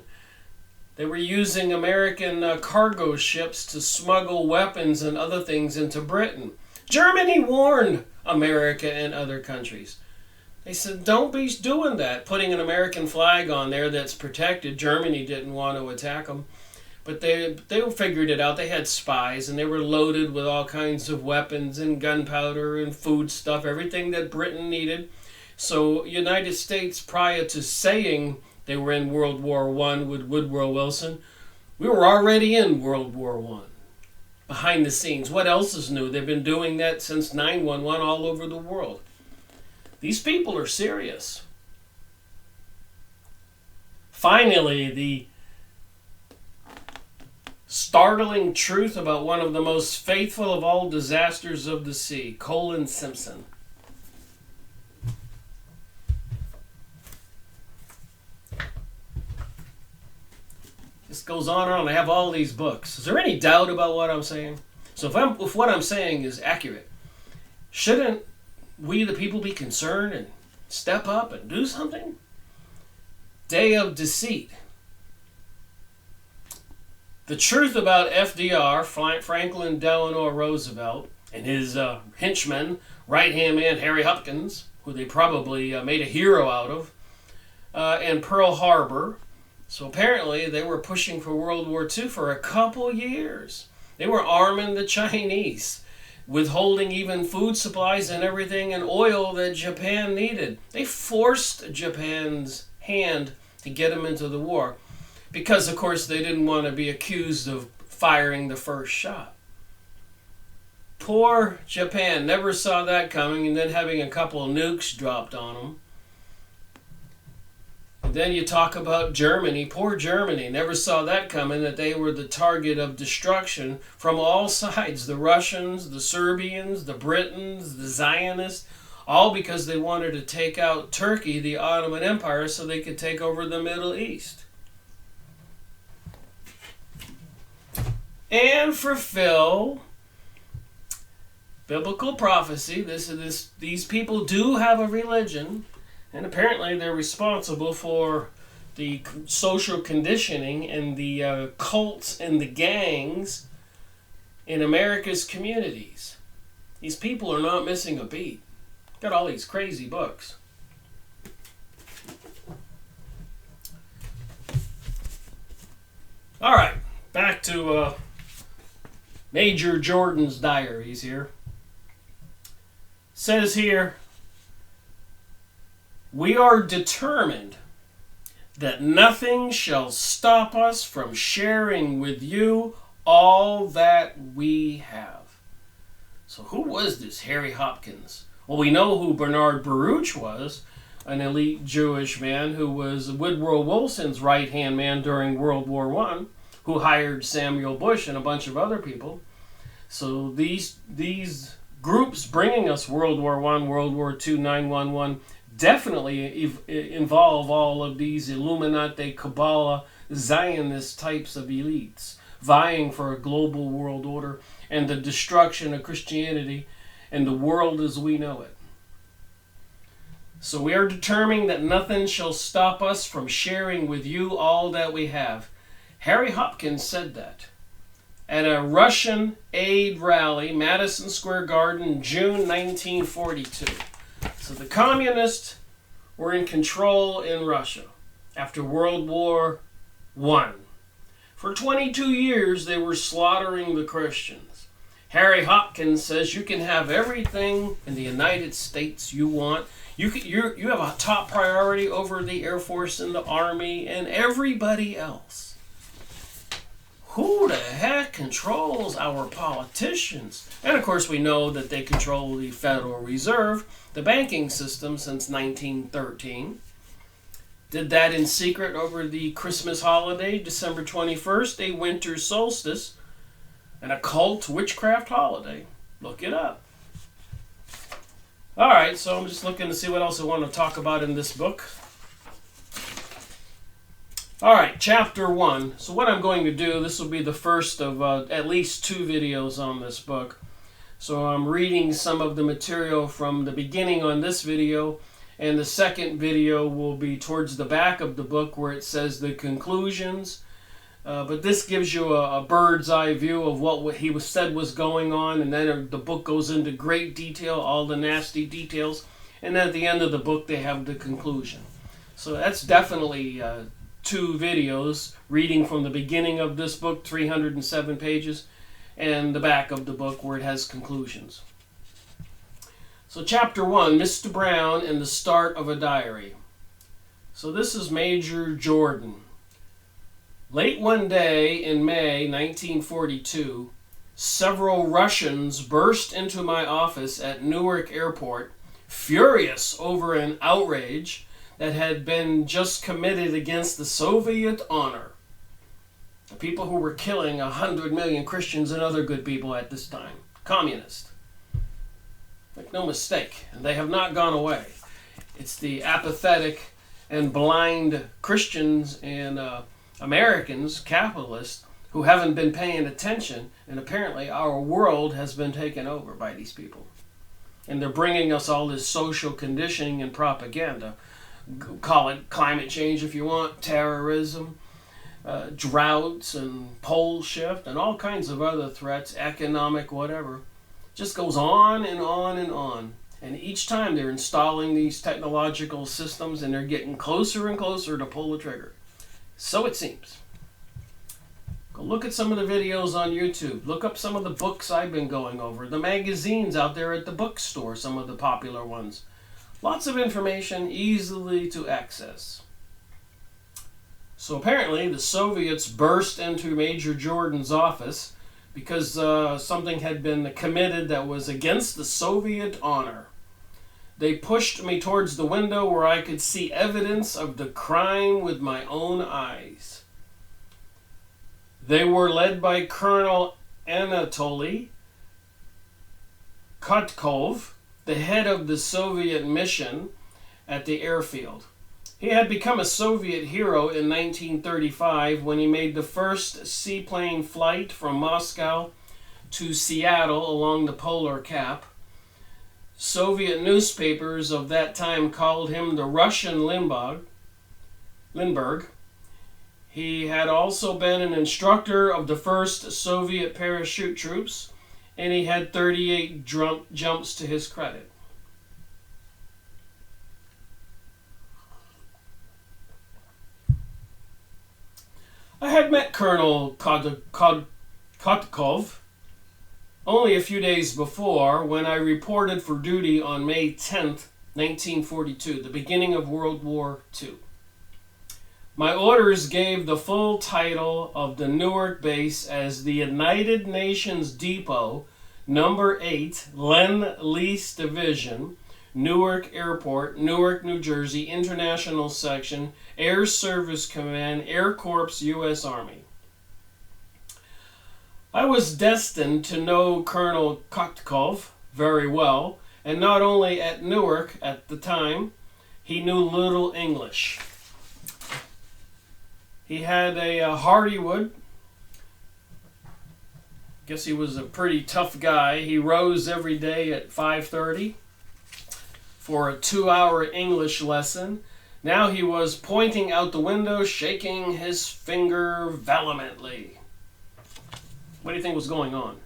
They were using American cargo ships to smuggle weapons and other things into Britain. Germany warned America and other countries. They said, don't be doing that, putting an American flag on there that's protected. Germany didn't want to attack them. But they figured it out. They had spies, and they were loaded with all kinds of weapons and gunpowder and food stuff, everything that Britain needed. So United States, prior to saying they were in World War I with Woodrow Wilson, we were already in World War I. Behind the scenes. What else is new? They've been doing that since 9/11 all over the world. These people are serious. Finally, the startling truth about one of the most faithful of all disasters of the sea, Colin Simpson. This goes on and on. I have all these books. Is there any doubt about what I'm saying? So if what I'm saying is accurate, shouldn't we the people be concerned and step up and do something? Day of deceit. The truth about FDR, Franklin Delano Roosevelt, and his henchman, right-hand man Harry Hopkins, who they probably made a hero out of, and Pearl Harbor. So apparently they were pushing for World War II for a couple years. They were arming the Chinese, withholding even food supplies and everything and oil that Japan needed. They forced Japan's hand to get them into the war because, of course, they didn't want to be accused of firing the first shot. Poor Japan never saw that coming, and then having a couple of nukes dropped on them. And then you talk about Germany. Poor Germany never saw that coming, that they were the target of destruction from all sides. The Russians, the Serbians, the Britons, the Zionists, all because they wanted to take out Turkey, the Ottoman Empire, so they could take over the Middle East. And fulfill biblical prophecy. These people do have a religion. And apparently they're responsible for the social conditioning and the cults and the gangs in America's communities. These people are not missing a beat. Got all these crazy books. All right, back to Major Jordan's diaries here. Says here, we are determined that nothing shall stop us from sharing with you all that we have. So who was this Harry Hopkins? Well, we know who Bernard Baruch was, an elite Jewish man who was Woodrow Wilson's right-hand man during World War I, who hired Samuel Bush and a bunch of other people. So these groups bringing us World War I, World War II, 9/11, definitely involve all of these Illuminati, Kabbalah, Zionist types of elites vying for a global world order and the destruction of Christianity and the world as we know it. So we are determined that nothing shall stop us from sharing with you all that we have. Harry Hopkins said that at a Russian aid rally, Madison Square Garden, June 1942. So the communists were in control in Russia after World War I. For 22 years, they were slaughtering the Christians. Harry Hopkins says you can have everything in the United States you want. You have a top priority over the Air Force and the Army and everybody else. Who the heck controls our politicians? And of course we know that they control the Federal Reserve, the banking system, since 1913. Did that in secret over the Christmas holiday, December 21st, a winter solstice, an occult witchcraft holiday. Look it up. Alright, so I'm just looking to see what else I want to talk about in this book. Alright, chapter 1. So what I'm going to do, this will be the first of at least 2 videos on this book. So I'm reading some of the material from the beginning on this video, and the second video will be towards the back of the book where it says the conclusions. But this gives you a bird's eye view of what he said was going on, and then the book goes into great detail, all the nasty details, and then at the end of the book they have the conclusion. So that's definitely 2 videos, reading from the beginning of this book, 307 pages, and the back of the book where it has conclusions. So chapter 1, Mr. Brown and the Start of a Diary. So this is Major Jordan. Late one day in May 1942, several Russians burst into my office at Newark Airport, furious over an outrage that had been just committed against the Soviet honor. The people who were killing 100 million Christians and other good people at this time. Communist. Make no mistake, and they have not gone away. It's the apathetic and blind Christians and Americans, capitalists, who haven't been paying attention, and apparently our world has been taken over by these people. And they're bringing us all this social conditioning and propaganda. Call it climate change if you want, terrorism, droughts and pole shift, and all kinds of other threats, economic, whatever. Just goes on and on and on. And each time they're installing these technological systems and they're getting closer and closer to pull the trigger. So it seems. Go look at some of the videos on YouTube. Look up some of the books I've been going over. The magazines out there at the bookstore, some of the popular ones. Lots of information easily to access. So apparently the Soviets burst into Major Jordan's office because something had been committed that was against the Soviet honor. They pushed me towards the window where I could see evidence of the crime with my own eyes. They were led by Colonel Anatoly Kotkov, the head of the Soviet mission at the airfield. He had become a Soviet hero in 1935 when he made the first seaplane flight from Moscow to Seattle along the polar cap. Soviet newspapers of that time called him the Russian Lindbergh. He had also been an instructor of the first Soviet parachute troops, and he had 38 jumps to his credit. I had met Colonel Kotkov only a few days before when I reported for duty on May 10th, 1942, the beginning of World War II. My orders gave the full title of the Newark base as the United Nations Depot, Number 8, Lend-Lease Division, Newark Airport, Newark, New Jersey, International Section, Air Service Command, Air Corps, U.S. Army. I was destined to know Colonel Kotkov very well, and not only at Newark at the time, he knew little English. He had a Hardywood. Guess he was a pretty tough guy. He rose every day at 5:30 for a 2-hour English lesson. Now he was pointing out the window, shaking his finger vehemently. What do you think was going on?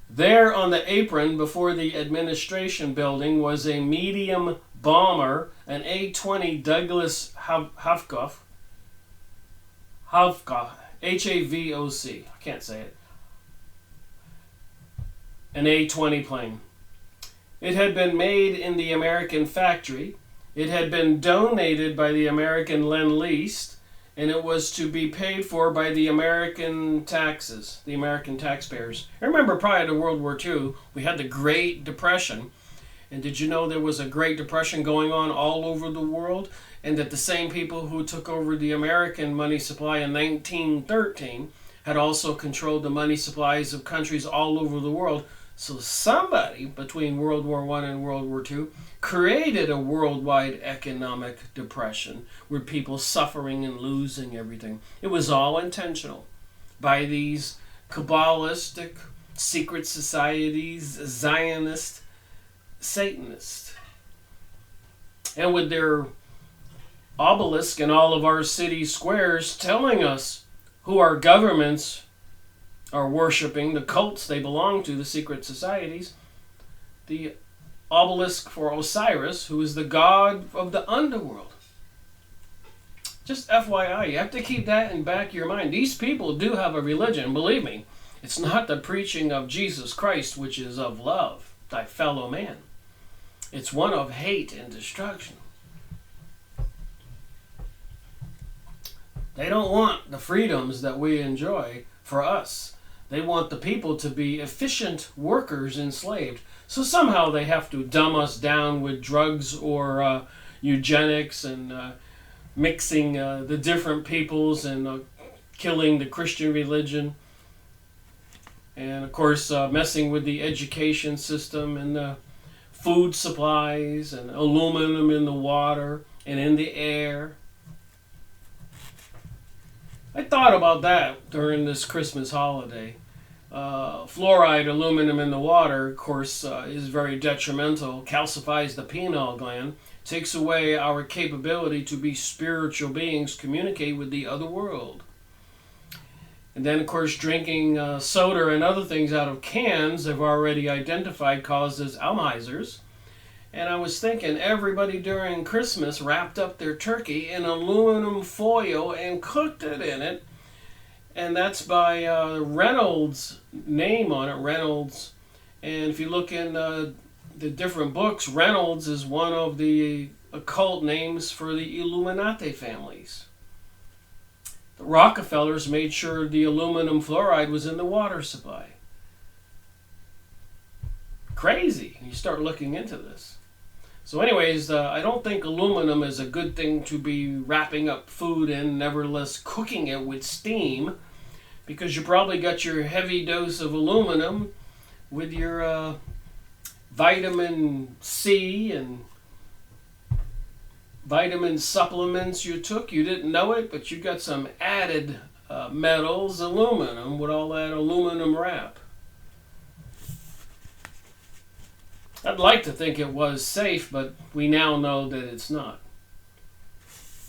There on the apron before the administration building was a medium bomber, an A-20 Douglas Havcock, H-A-V-O-C, I can't say it, an A-20 plane. It had been made in the American factory. It had been donated by the American Lend-Lease, and it was to be paid for by the American taxes, the American taxpayers. I remember prior to World War II, we had the Great Depression. And did you know there was a Great Depression going on all over the world? And that the same people who took over the American money supply in 1913 had also controlled the money supplies of countries all over the world. So somebody between World War I and World War II created a worldwide economic depression with people suffering and losing everything. It was all intentional by these Kabbalistic secret societies, Zionist, Satanists. And with their obelisk in all of our city squares telling us who our governments are worshiping, the cults they belong to, the secret societies. The obelisk for Osiris, who is the god of the underworld. Just FYI, you have to keep that in back of your mind. These people do have a religion, believe me. It's not the preaching of Jesus Christ, which is of love, thy fellow man. It's one of hate and destruction. They don't want the freedoms that we enjoy for us. They want the people to be efficient workers enslaved. So somehow they have to dumb us down with drugs or eugenics and mixing the different peoples and killing the Christian religion, and of course messing with the education system and the food supplies and aluminum in the water and in the air. I thought about that during this Christmas holiday. Fluoride, aluminum in the water, of course, is very detrimental, calcifies the pineal gland, takes away our capability to be spiritual beings, communicate with the other world. And then, of course, drinking soda and other things out of cans they've already identified causes Alzheimer's. And I was thinking everybody during Christmas wrapped up their turkey in aluminum foil and cooked it in it. And that's by Reynolds' name on it, Reynolds. And if you look in the different books, Reynolds is one of the occult names for the Illuminati families. The Rockefellers made sure the aluminum fluoride was in the water supply. Crazy. You start looking into this. So anyways, I don't think aluminum is a good thing to be wrapping up food in, nevertheless cooking it with steam, because you probably got your heavy dose of aluminum with your vitamin C and vitamin supplements you took. You didn't know it, but you got some added metals, aluminum, with all that aluminum wrap. I'd like to think it was safe, but we now know that it's not.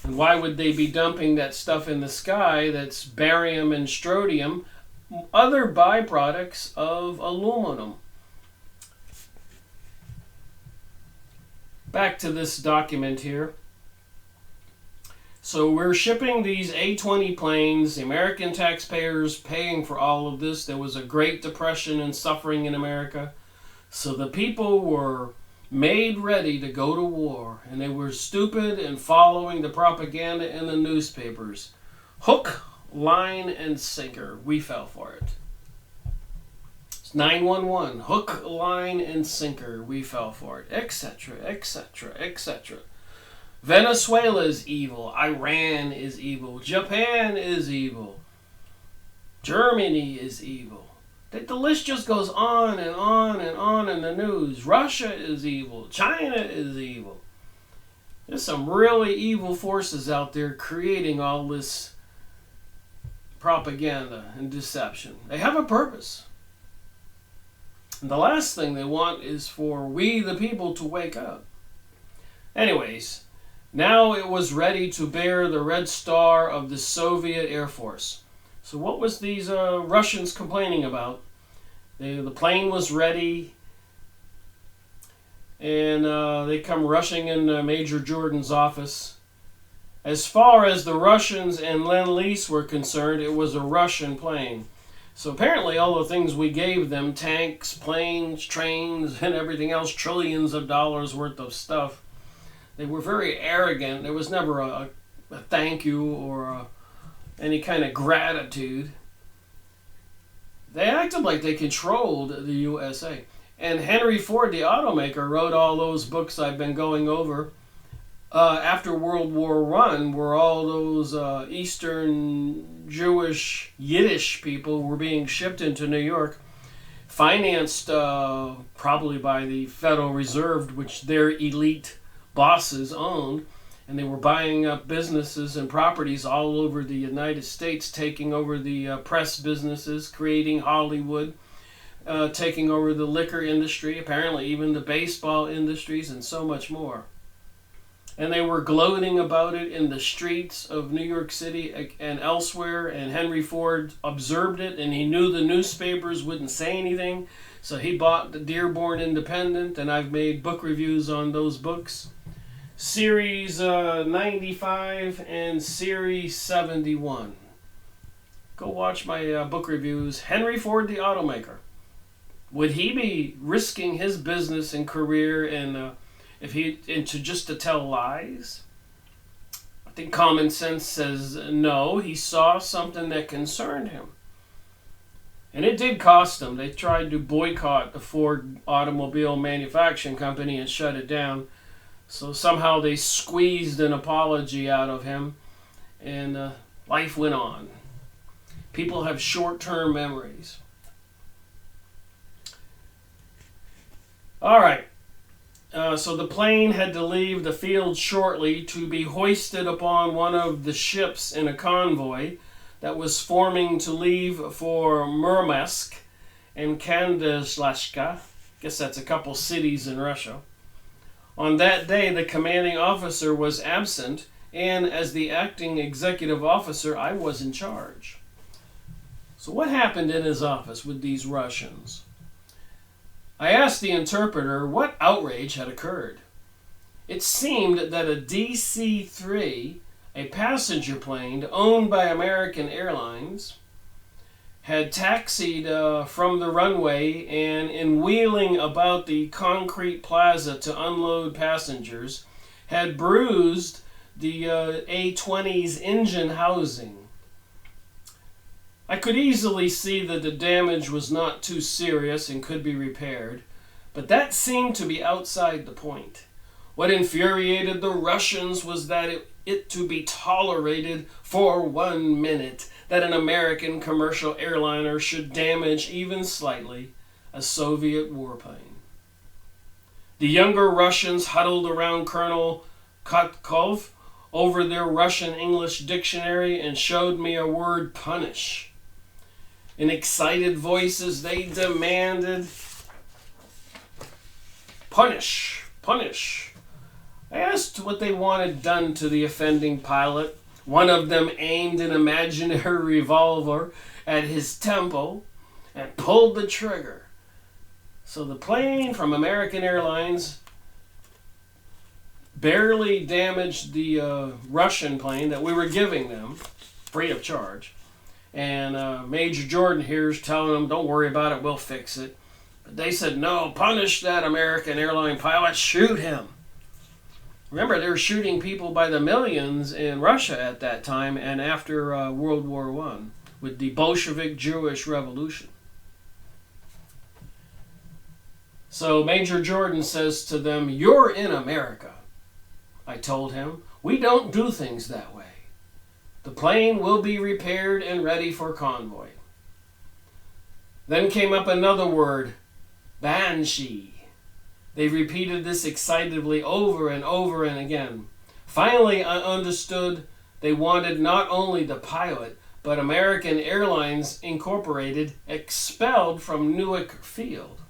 And why would they be dumping that stuff in the sky that's barium and strontium, other byproducts of aluminum? Back to this document here. So we're shipping these A-20 planes, the American taxpayers paying for all of this. There was a Great Depression and suffering in America. So the people were made ready to go to war, and they were stupid and following the propaganda in the newspapers. Hook, line, and sinker. We fell for it. It's 911. Hook, line, and sinker. We fell for it. Etc., etc., etc. Venezuela is evil. Iran is evil. Japan is evil. Germany is evil. The list just goes on and on and on in the news. Russia is evil. China is evil. There's some really evil forces out there creating all this propaganda and deception. They have a purpose. And the last thing they want is for we, the people, to wake up. Anyways, now it was ready to bear the red star of the Soviet Air Force. So what was these Russians complaining about? The plane was ready, and they come rushing in Major Jordan's office. As far as the Russians and Lend-Lease were concerned, it was a Russian plane. So apparently all the things we gave them, tanks, planes, trains, and everything else, trillions of dollars worth of stuff, they were very arrogant. There was never a thank you or any kind of gratitude. They acted like they controlled the USA. And Henry Ford, the automaker, wrote all those books I've been going over after World War I, where all those Eastern Jewish Yiddish people were being shipped into New York, financed probably by the Federal Reserve, which their elite bosses owned. And they were buying up businesses and properties all over the United States, taking over the press businesses, creating Hollywood, taking over the liquor industry, apparently even the baseball industries, and so much more. And they were gloating about it in the streets of New York City and elsewhere, and Henry Ford observed it, and he knew the newspapers wouldn't say anything, so he bought the Dearborn Independent, and I've made book reviews on those books. Series 95 and Series 71. Go watch my book reviews. Henry Ford, the automaker. Would he be risking his business and career to tell lies? I think common sense says no. He saw something that concerned him. And it did cost him. They tried to boycott the Ford automobile manufacturing company and shut it down. So somehow they squeezed an apology out of him, and life went on. People have short-term memories. All right. So the plane had to leave the field shortly to be hoisted upon one of the ships in a convoy that was forming to leave for Murmansk and Kandashlashka. Guess that's a couple cities in Russia. On that day, the commanding officer was absent, and as the acting executive officer, I was in charge. So what happened in his office with these Russians? I asked the interpreter what outrage had occurred. It seemed that a DC-3, a passenger plane owned by American Airlines, had taxied from the runway and, in wheeling about the concrete plaza to unload passengers, had bruised the A-20's engine housing. I could easily see that the damage was not too serious and could be repaired, but that seemed to be outside the point. What infuriated the Russians was that it to be tolerated for 1 minute that an American commercial airliner should damage even slightly a Soviet warplane. The younger Russians huddled around Colonel Kotkov over their Russian-English dictionary and showed me a word, punish. In excited voices, they demanded, punish, punish. I asked what they wanted done to the offending pilot. One of them aimed an imaginary revolver at his temple and pulled the trigger. So the plane from American Airlines barely damaged the Russian plane that we were giving them free of charge. And Major Jordan here is telling them, don't worry about it, we'll fix it. But they said, no, punish that American airline pilot, shoot him. Remember, they were shooting people by the millions in Russia at that time and after World War I with the Bolshevik Jewish Revolution. So Major Jordan says to them, you're in America. I told him, we don't do things that way. The plane will be repaired and ready for convoy. Then came up another word, banshee. They repeated this excitedly over and over and again. Finally, I understood they wanted not only the pilot, but American Airlines Incorporated expelled from Newark Field.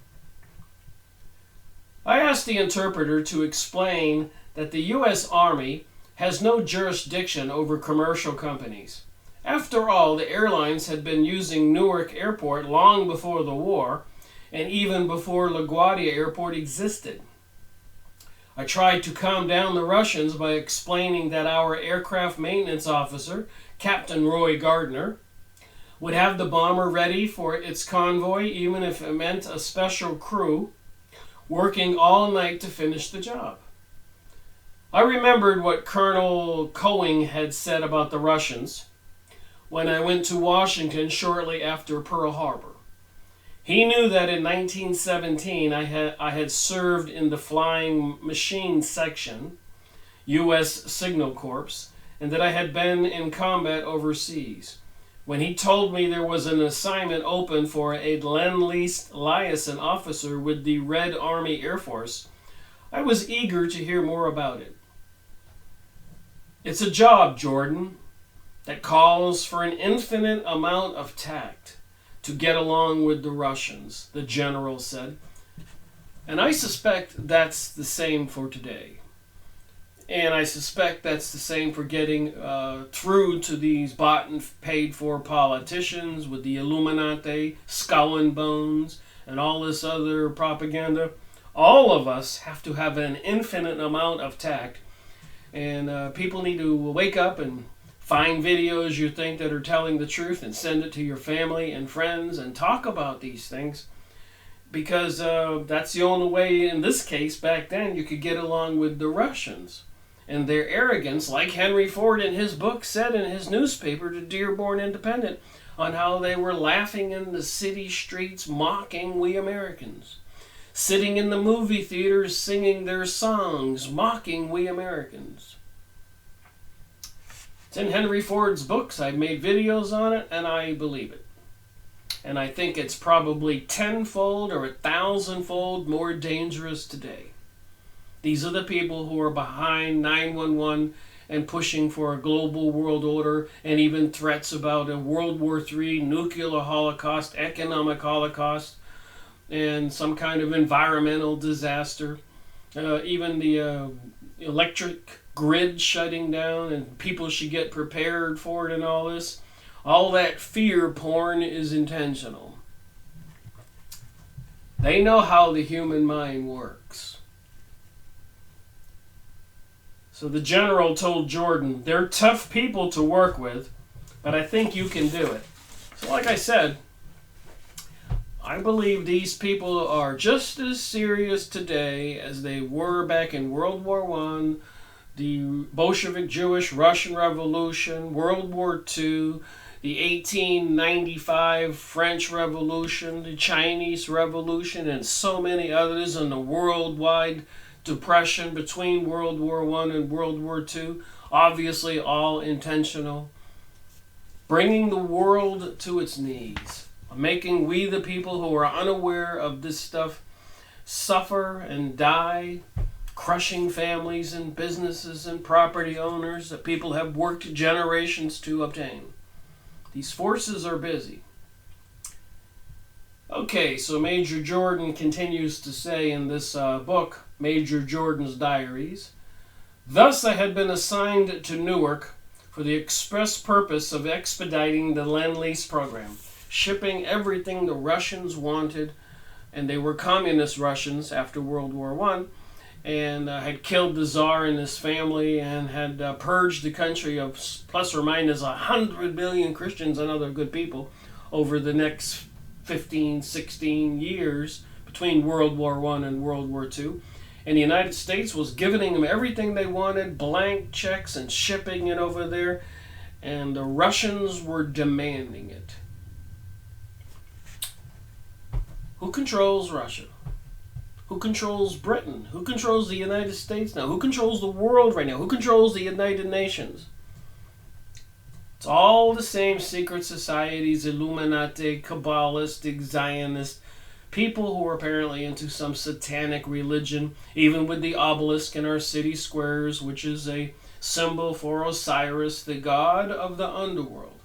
I asked the interpreter to explain that the U.S. Army has no jurisdiction over commercial companies. After all, the airlines had been using Newark Airport long before the war, and even before LaGuardia Airport existed. I tried to calm down the Russians by explaining that our aircraft maintenance officer, Captain Roy Gardner, would have the bomber ready for its convoy, even if it meant a special crew working all night to finish the job. I remembered what Colonel Coing had said about the Russians when I went to Washington shortly after Pearl Harbor. He knew that in 1917 I had served in the Flying Machine Section, U.S. Signal Corps, and that I had been in combat overseas. When he told me there was an assignment open for a Lend-Lease liaison officer with the Red Army Air Force, I was eager to hear more about it. It's a job, Jordan, that calls for an infinite amount of tact to get along with the Russians, the general said. And I suspect that's the same for today. And I suspect that's the same for getting through to these bought and paid for politicians with the Illuminati, Skull and Bones, and all this other propaganda. All of us have to have an infinite amount of tact. And people need to wake up and find videos you think that are telling the truth and send it to your family and friends and talk about these things. Because that's the only way, in this case, back then, you could get along with the Russians. And their arrogance, like Henry Ford in his book said in his newspaper to Dearborn Independent, on how they were laughing in the city streets, mocking we Americans. Sitting in the movie theaters, singing their songs, mocking we Americans. It's in Henry Ford's books. I've made videos on it, and I believe it. And I think it's probably tenfold or 1,000-fold more dangerous today. These are the people who are behind 911 and pushing for a global world order, and even threats about a World War III, nuclear holocaust, economic holocaust, and some kind of environmental disaster. Even the electric grid shutting down, and people should get prepared for it and all this. All that fear porn is intentional. They know how the human mind works. So the general told Jordan, they're tough people to work with, but I think you can do it. So like I said, I believe these people are just as serious today as they were back in World War I, the Bolshevik Jewish Russian Revolution, World War II, the 1895 French Revolution, the Chinese Revolution, and so many others, and the worldwide depression between World War I and World War II. Obviously all intentional. Bringing the world to its knees. Making we the people who are unaware of this stuff suffer and die. Crushing families and businesses and property owners that people have worked generations to obtain. These forces are busy. Okay, so Major Jordan continues to say in this book, Major Jordan's Diaries, thus I had been assigned to Newark for the express purpose of expediting the Lend-Lease program, shipping everything the Russians wanted, and they were communist Russians after World War I, and had killed the Tsar and his family, and had purged the country of plus or minus 100 million Christians and other good people over the next 15, 16 years between World War I and World War II. And the United States was giving them everything they wanted, blank checks and shipping it over there, and the Russians were demanding it. Who controls Russia? Who controls Britain? Who controls the United States now? Who controls the world right now? Who controls the United Nations? It's all the same secret societies, Illuminati, Kabbalistic, Zionist, people who are apparently into some satanic religion, even with the obelisk in our city squares, which is a symbol for Osiris, the god of the underworld.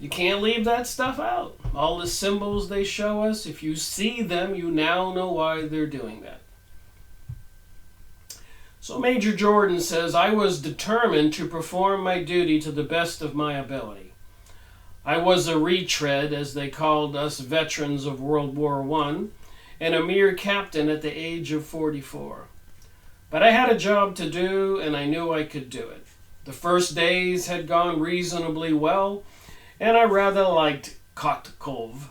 You can't leave that stuff out. All the symbols they show us, if you see them, you now know why they're doing that. So Major Jordan says, I was determined to perform my duty to the best of my ability. I was a retread, as they called us veterans of World War I, and a mere captain at the age of 44. But I had a job to do, and I knew I could do it. The first days had gone reasonably well, and I rather liked Kotkov.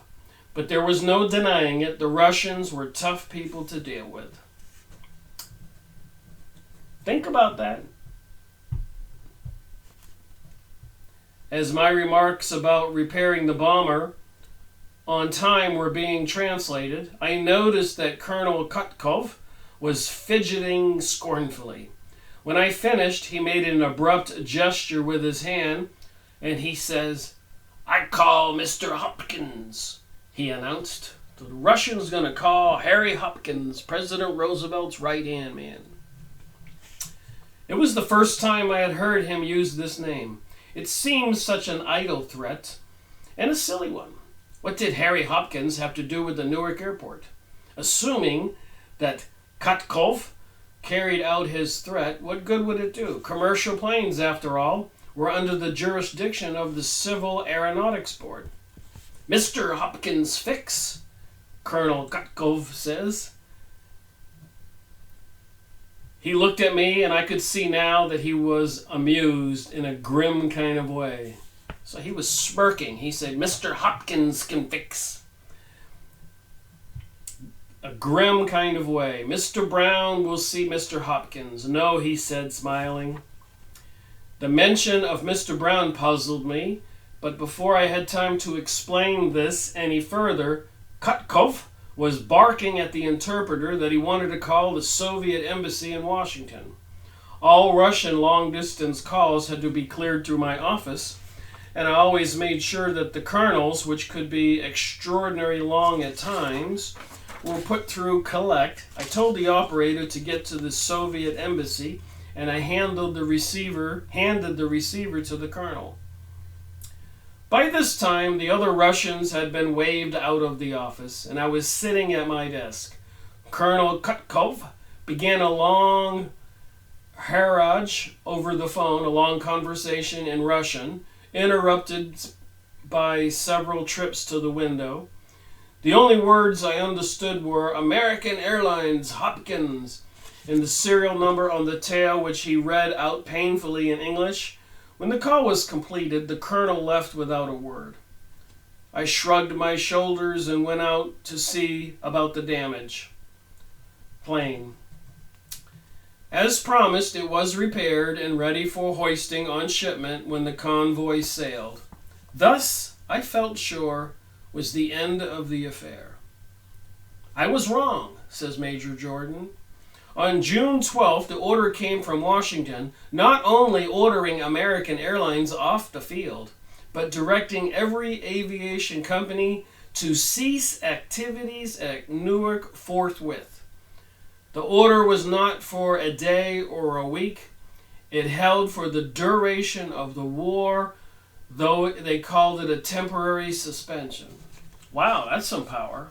But there was no denying it, the Russians were tough people to deal with. Think about that. As my remarks about repairing the bomber on time were being translated, I noticed that Colonel Kotkov was fidgeting scornfully. When I finished, he made an abrupt gesture with his hand, and he says, I call Mr. Hopkins, he announced. The Russian's going to call Harry Hopkins, President Roosevelt's right-hand man. It was the first time I had heard him use this name. It seemed such an idle threat, and a silly one. What did Harry Hopkins have to do with the Newark airport? Assuming that Kotkov carried out his threat, what good would it do? Commercial planes, after all, were under the jurisdiction of the Civil Aeronautics Board. Mr. Hopkins' fix, Colonel Kotkov says. He looked at me, and I could see now that he was amused in a grim kind of way. So he was smirking. He said, Mr. Hopkins can fix. A grim kind of way. Mr. Brown will see Mr. Hopkins. No, he said, smiling. The mention of Mr. Brown puzzled me, but before I had time to explain this any further, Kotkov was barking at the interpreter that he wanted to call the Soviet embassy in Washington. All Russian long-distance calls had to be cleared through my office, and I always made sure that the kernels, which could be extraordinarily long at times, were put through collect. I told the operator to get to the Soviet embassy, and I handed the receiver to the colonel. By this time, the other Russians had been waved out of the office, and I was sitting at my desk. Colonel Kutkov began a long harangue over the phone, a long conversation in Russian, interrupted by several trips to the window. The only words I understood were American Airlines, Hopkins, and the serial number on the tail, which he read out painfully in English. When the call was completed, the colonel left without a word. I shrugged my shoulders and went out to see about the damage. Plane. As promised, it was repaired and ready for hoisting on shipment when the convoy sailed. Thus, I felt sure, was the end of the affair. I was wrong, says Major Jordan. On June 12th, the order came from Washington, not only ordering American Airlines off the field, but directing every aviation company to cease activities at Newark forthwith. The order was not for a day or a week. It held for the duration of the war, though they called it a temporary suspension. Wow, that's some power.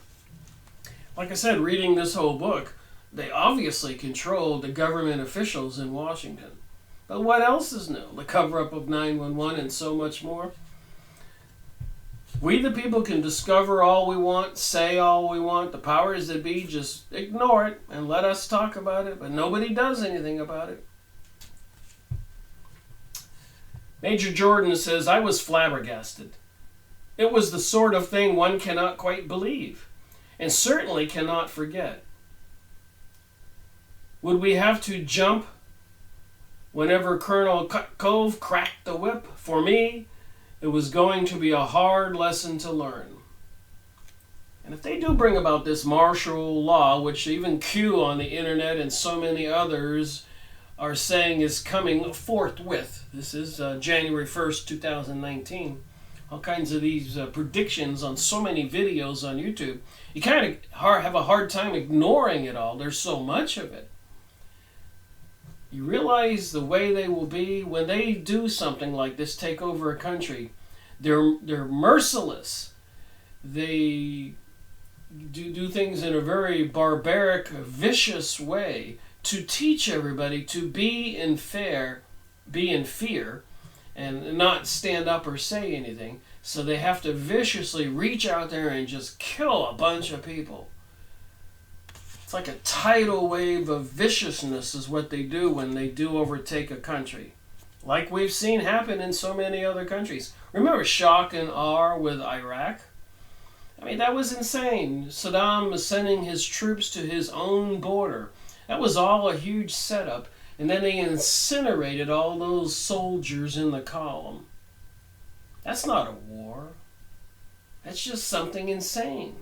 Like I said, reading this whole book, they obviously controlled the government officials in Washington. But what else is new? The cover-up of 9/11 and so much more. We the people can discover all we want, say all we want. The powers that be just ignore it and let us talk about it, but nobody does anything about it. Major Jordan says, I was flabbergasted. It was the sort of thing one cannot quite believe, and certainly cannot forget. Would we have to jump whenever Colonel Kutkov cracked the whip? For me, it was going to be a hard lesson to learn. And if they do bring about this martial law, which even Q on the internet and so many others are saying is coming forthwith, this is January 1st, 2019, all kinds of these predictions on so many videos on YouTube, you kind of have a hard time ignoring it all. There's so much of it. You realize the way they will be when they do something like this, take over a country. They're merciless. They do things in a very barbaric, vicious way to teach everybody to be in fear, and not stand up or say anything. So they have to viciously reach out there and just kill a bunch of people. It's like a tidal wave of viciousness is what they do when they do overtake a country. Like we've seen happen in so many other countries. Remember shock and awe with Iraq? I mean, that was insane. Saddam was sending his troops to his own border. That was all a huge setup. And then they incinerated all those soldiers in the column. That's not a war. That's just something insane.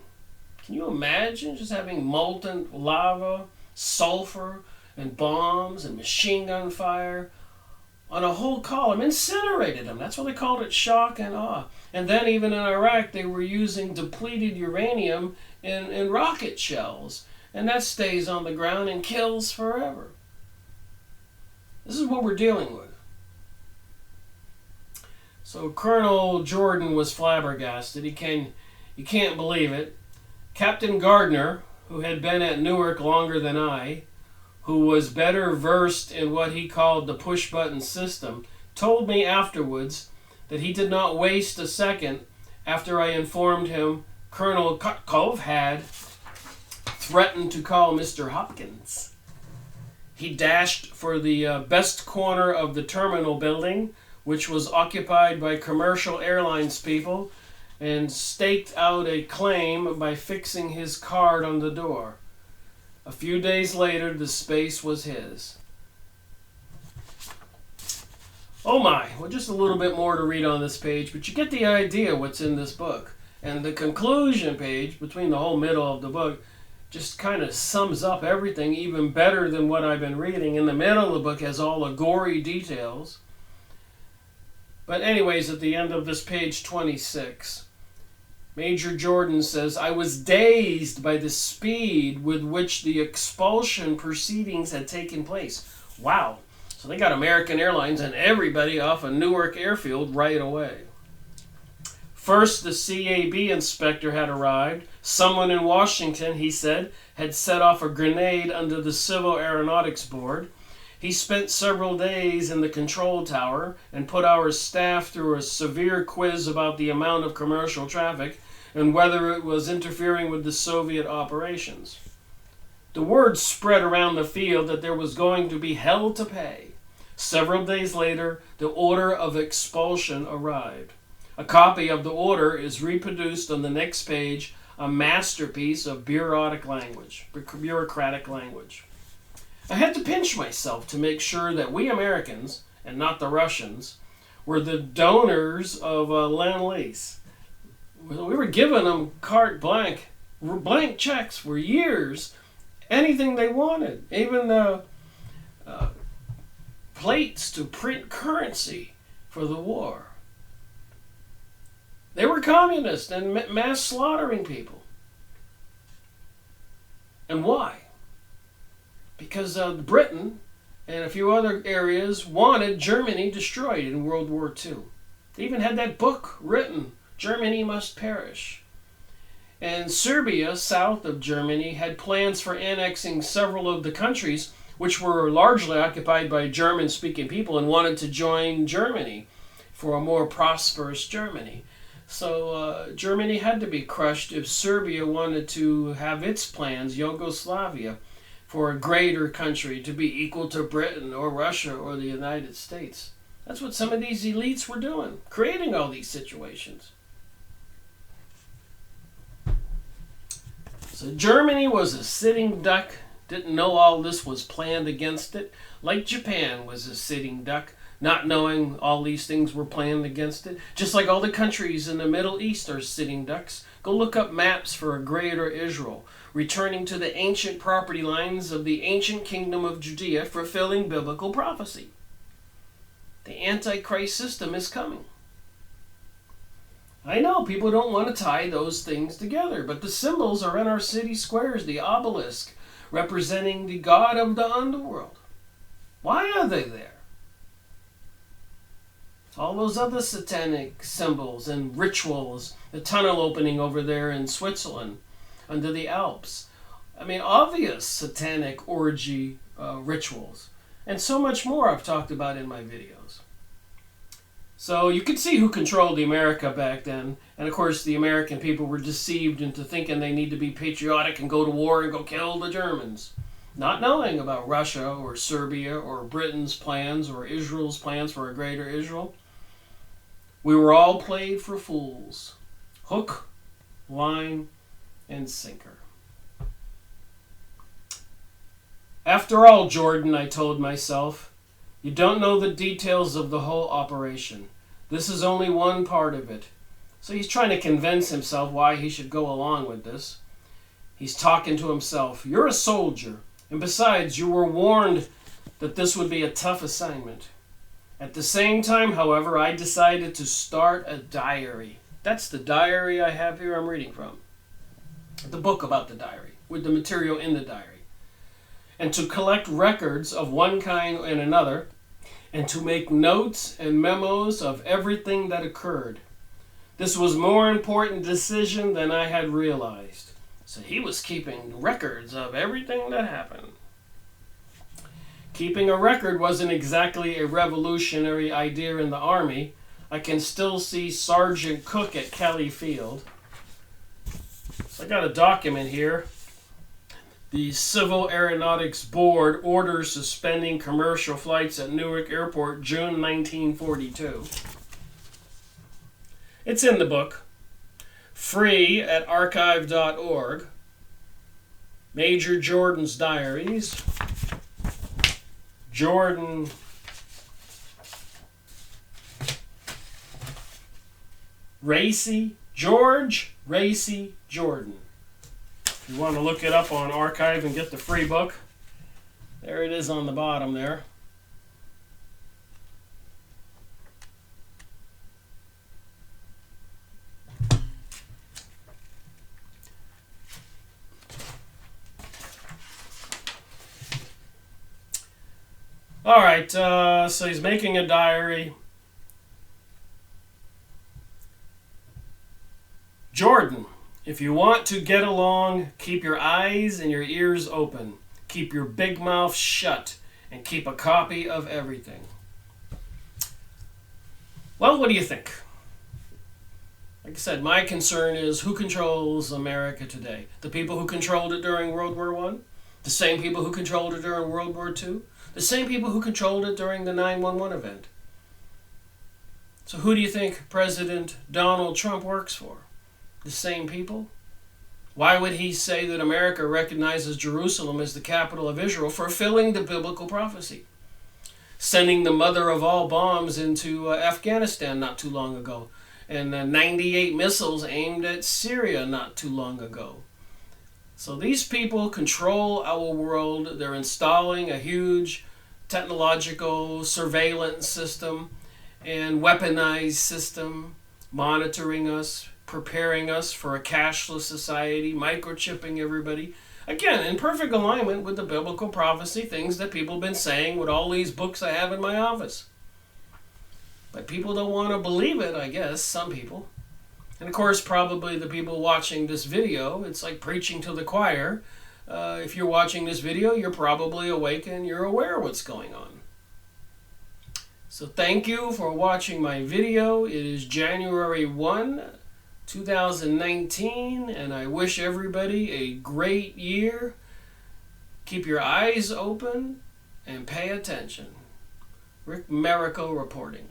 Can you imagine just having molten lava, sulfur, and bombs and machine gun fire on a whole column? Incinerated them. That's why they called it shock and awe. And then even in Iraq, they were using depleted uranium in rocket shells. And that stays on the ground and kills forever. This is what we're dealing with. So Colonel Jordan was flabbergasted. He can't believe it. Captain Gardner, who had been at Newark longer than I, who was better versed in what he called the push-button system, told me afterwards that he did not waste a second after I informed him Colonel Kutkov had threatened to call Mr. Hopkins. He dashed for the best corner of the terminal building, which was occupied by commercial airlines people, and staked out a claim by fixing his card on the door. A few days later, the space was his. Oh my, well, just a little bit more to read on this page, but you get the idea what's in this book. And the conclusion page, between the whole middle of the book, just kind of sums up everything even better than what I've been reading. In the middle of the book has all the gory details. But anyways, at the end of this page 26, Major Jordan says, I was dazed by the speed with which the expulsion proceedings had taken place. Wow. So they got American Airlines and everybody off of Newark Airfield right away. First, the CAB inspector had arrived. Someone in Washington, he said, had set off a grenade under the Civil Aeronautics Board. He spent several days in the control tower and put our staff through a severe quiz about the amount of commercial traffic and whether it was interfering with the Soviet operations. The word spread around the field that there was going to be hell to pay. Several days later, the order of expulsion arrived. A copy of the order is reproduced on the next page, a masterpiece of bureaucratic language. I had to pinch myself to make sure that we Americans, and not the Russians, were the donors of Lend-Lease. We were giving them carte blanche, blank checks for years, anything they wanted, even the plates to print currency for the war. They were communists and mass slaughtering people. And why? Because Britain and a few other areas wanted Germany destroyed in World War II. They even had that book written, Germany Must Perish. And Serbia, south of Germany, had plans for annexing several of the countries which were largely occupied by German-speaking people and wanted to join Germany for a more prosperous Germany. So Germany had to be crushed if Serbia wanted to have its plans, Yugoslavia, for a greater country to be equal to Britain or Russia or the United States. That's what some of these elites were doing, creating all these situations. So Germany was a sitting duck, didn't know all this was planned against it, like Japan was a sitting duck, not knowing all these things were planned against it. Just like all the countries in the Middle East are sitting ducks. Go look up maps for a greater Israel, returning to the ancient property lines of the ancient kingdom of Judea, fulfilling biblical prophecy. The Antichrist system is coming. I know people don't want to tie those things together, but the symbols are in our city squares, the obelisk, representing the god of the underworld. Why are they there? All those other satanic symbols and rituals, the tunnel opening over there in Switzerland, under the Alps. I mean, obvious satanic orgy rituals. And so much more I've talked about in my videos. So you can see who controlled America back then. And of course, the American people were deceived into thinking they need to be patriotic and go to war and go kill the Germans. Not knowing about Russia or Serbia or Britain's plans or Israel's plans for a greater Israel. We were all played for fools. Hook, line, and sinker. After all, Jordan, I told myself, you don't know the details of the whole operation. This is only one part of it. So he's trying to convince himself why he should go along with this. He's talking to himself. You're a soldier. And besides, you were warned that this would be a tough assignment. At the same time, however, I decided to start a diary. That's the diary I have here I'm reading from. The book about the diary, with the material in the diary. And to collect records of one kind and another, and to make notes and memos of everything that occurred. This was a more important decision than I had realized. So he was keeping records of everything that happened. Keeping a record wasn't exactly a revolutionary idea in the Army. I can still see Sergeant Cook at Kelly Field. So I got a document here. The Civil Aeronautics Board orders suspending commercial flights at Newark Airport, June 1942. It's in the book. Free at archive.org. Major Jordan's Diaries. Jordan George Racy Jordan. You want to look it up on archive and get the free book. There it is on the bottom there. All right, so he's making a diary. Jordan, if you want to get along, keep your eyes and your ears open. Keep your big mouth shut and keep a copy of everything. Well, what do you think? Like I said, my concern is who controls America today? The people who controlled it during World War I? The same people who controlled it during World War II? The same people who controlled it during the 9/11 event? So who do you think President Donald Trump works for? The same people? Why would he say that America recognizes Jerusalem as the capital of Israel? Fulfilling the biblical prophecy. Sending the mother of all bombs into Afghanistan not too long ago. And 98 missiles aimed at Syria not too long ago. So these people control our world. They're installing a huge technological surveillance system and weaponized system, monitoring us, preparing us for a cashless society, microchipping everybody. Again, in perfect alignment with the biblical prophecy, things that people have been saying with all these books I have in my office. But people don't want to believe it, I guess, some people. And of course, probably the people watching this video, it's like preaching to the choir. If you're watching this video, you're probably awake and you're aware of what's going on. So thank you for watching my video. It is January 1, 2019, and I wish everybody a great year. Keep your eyes open and pay attention. Rick Merico reporting.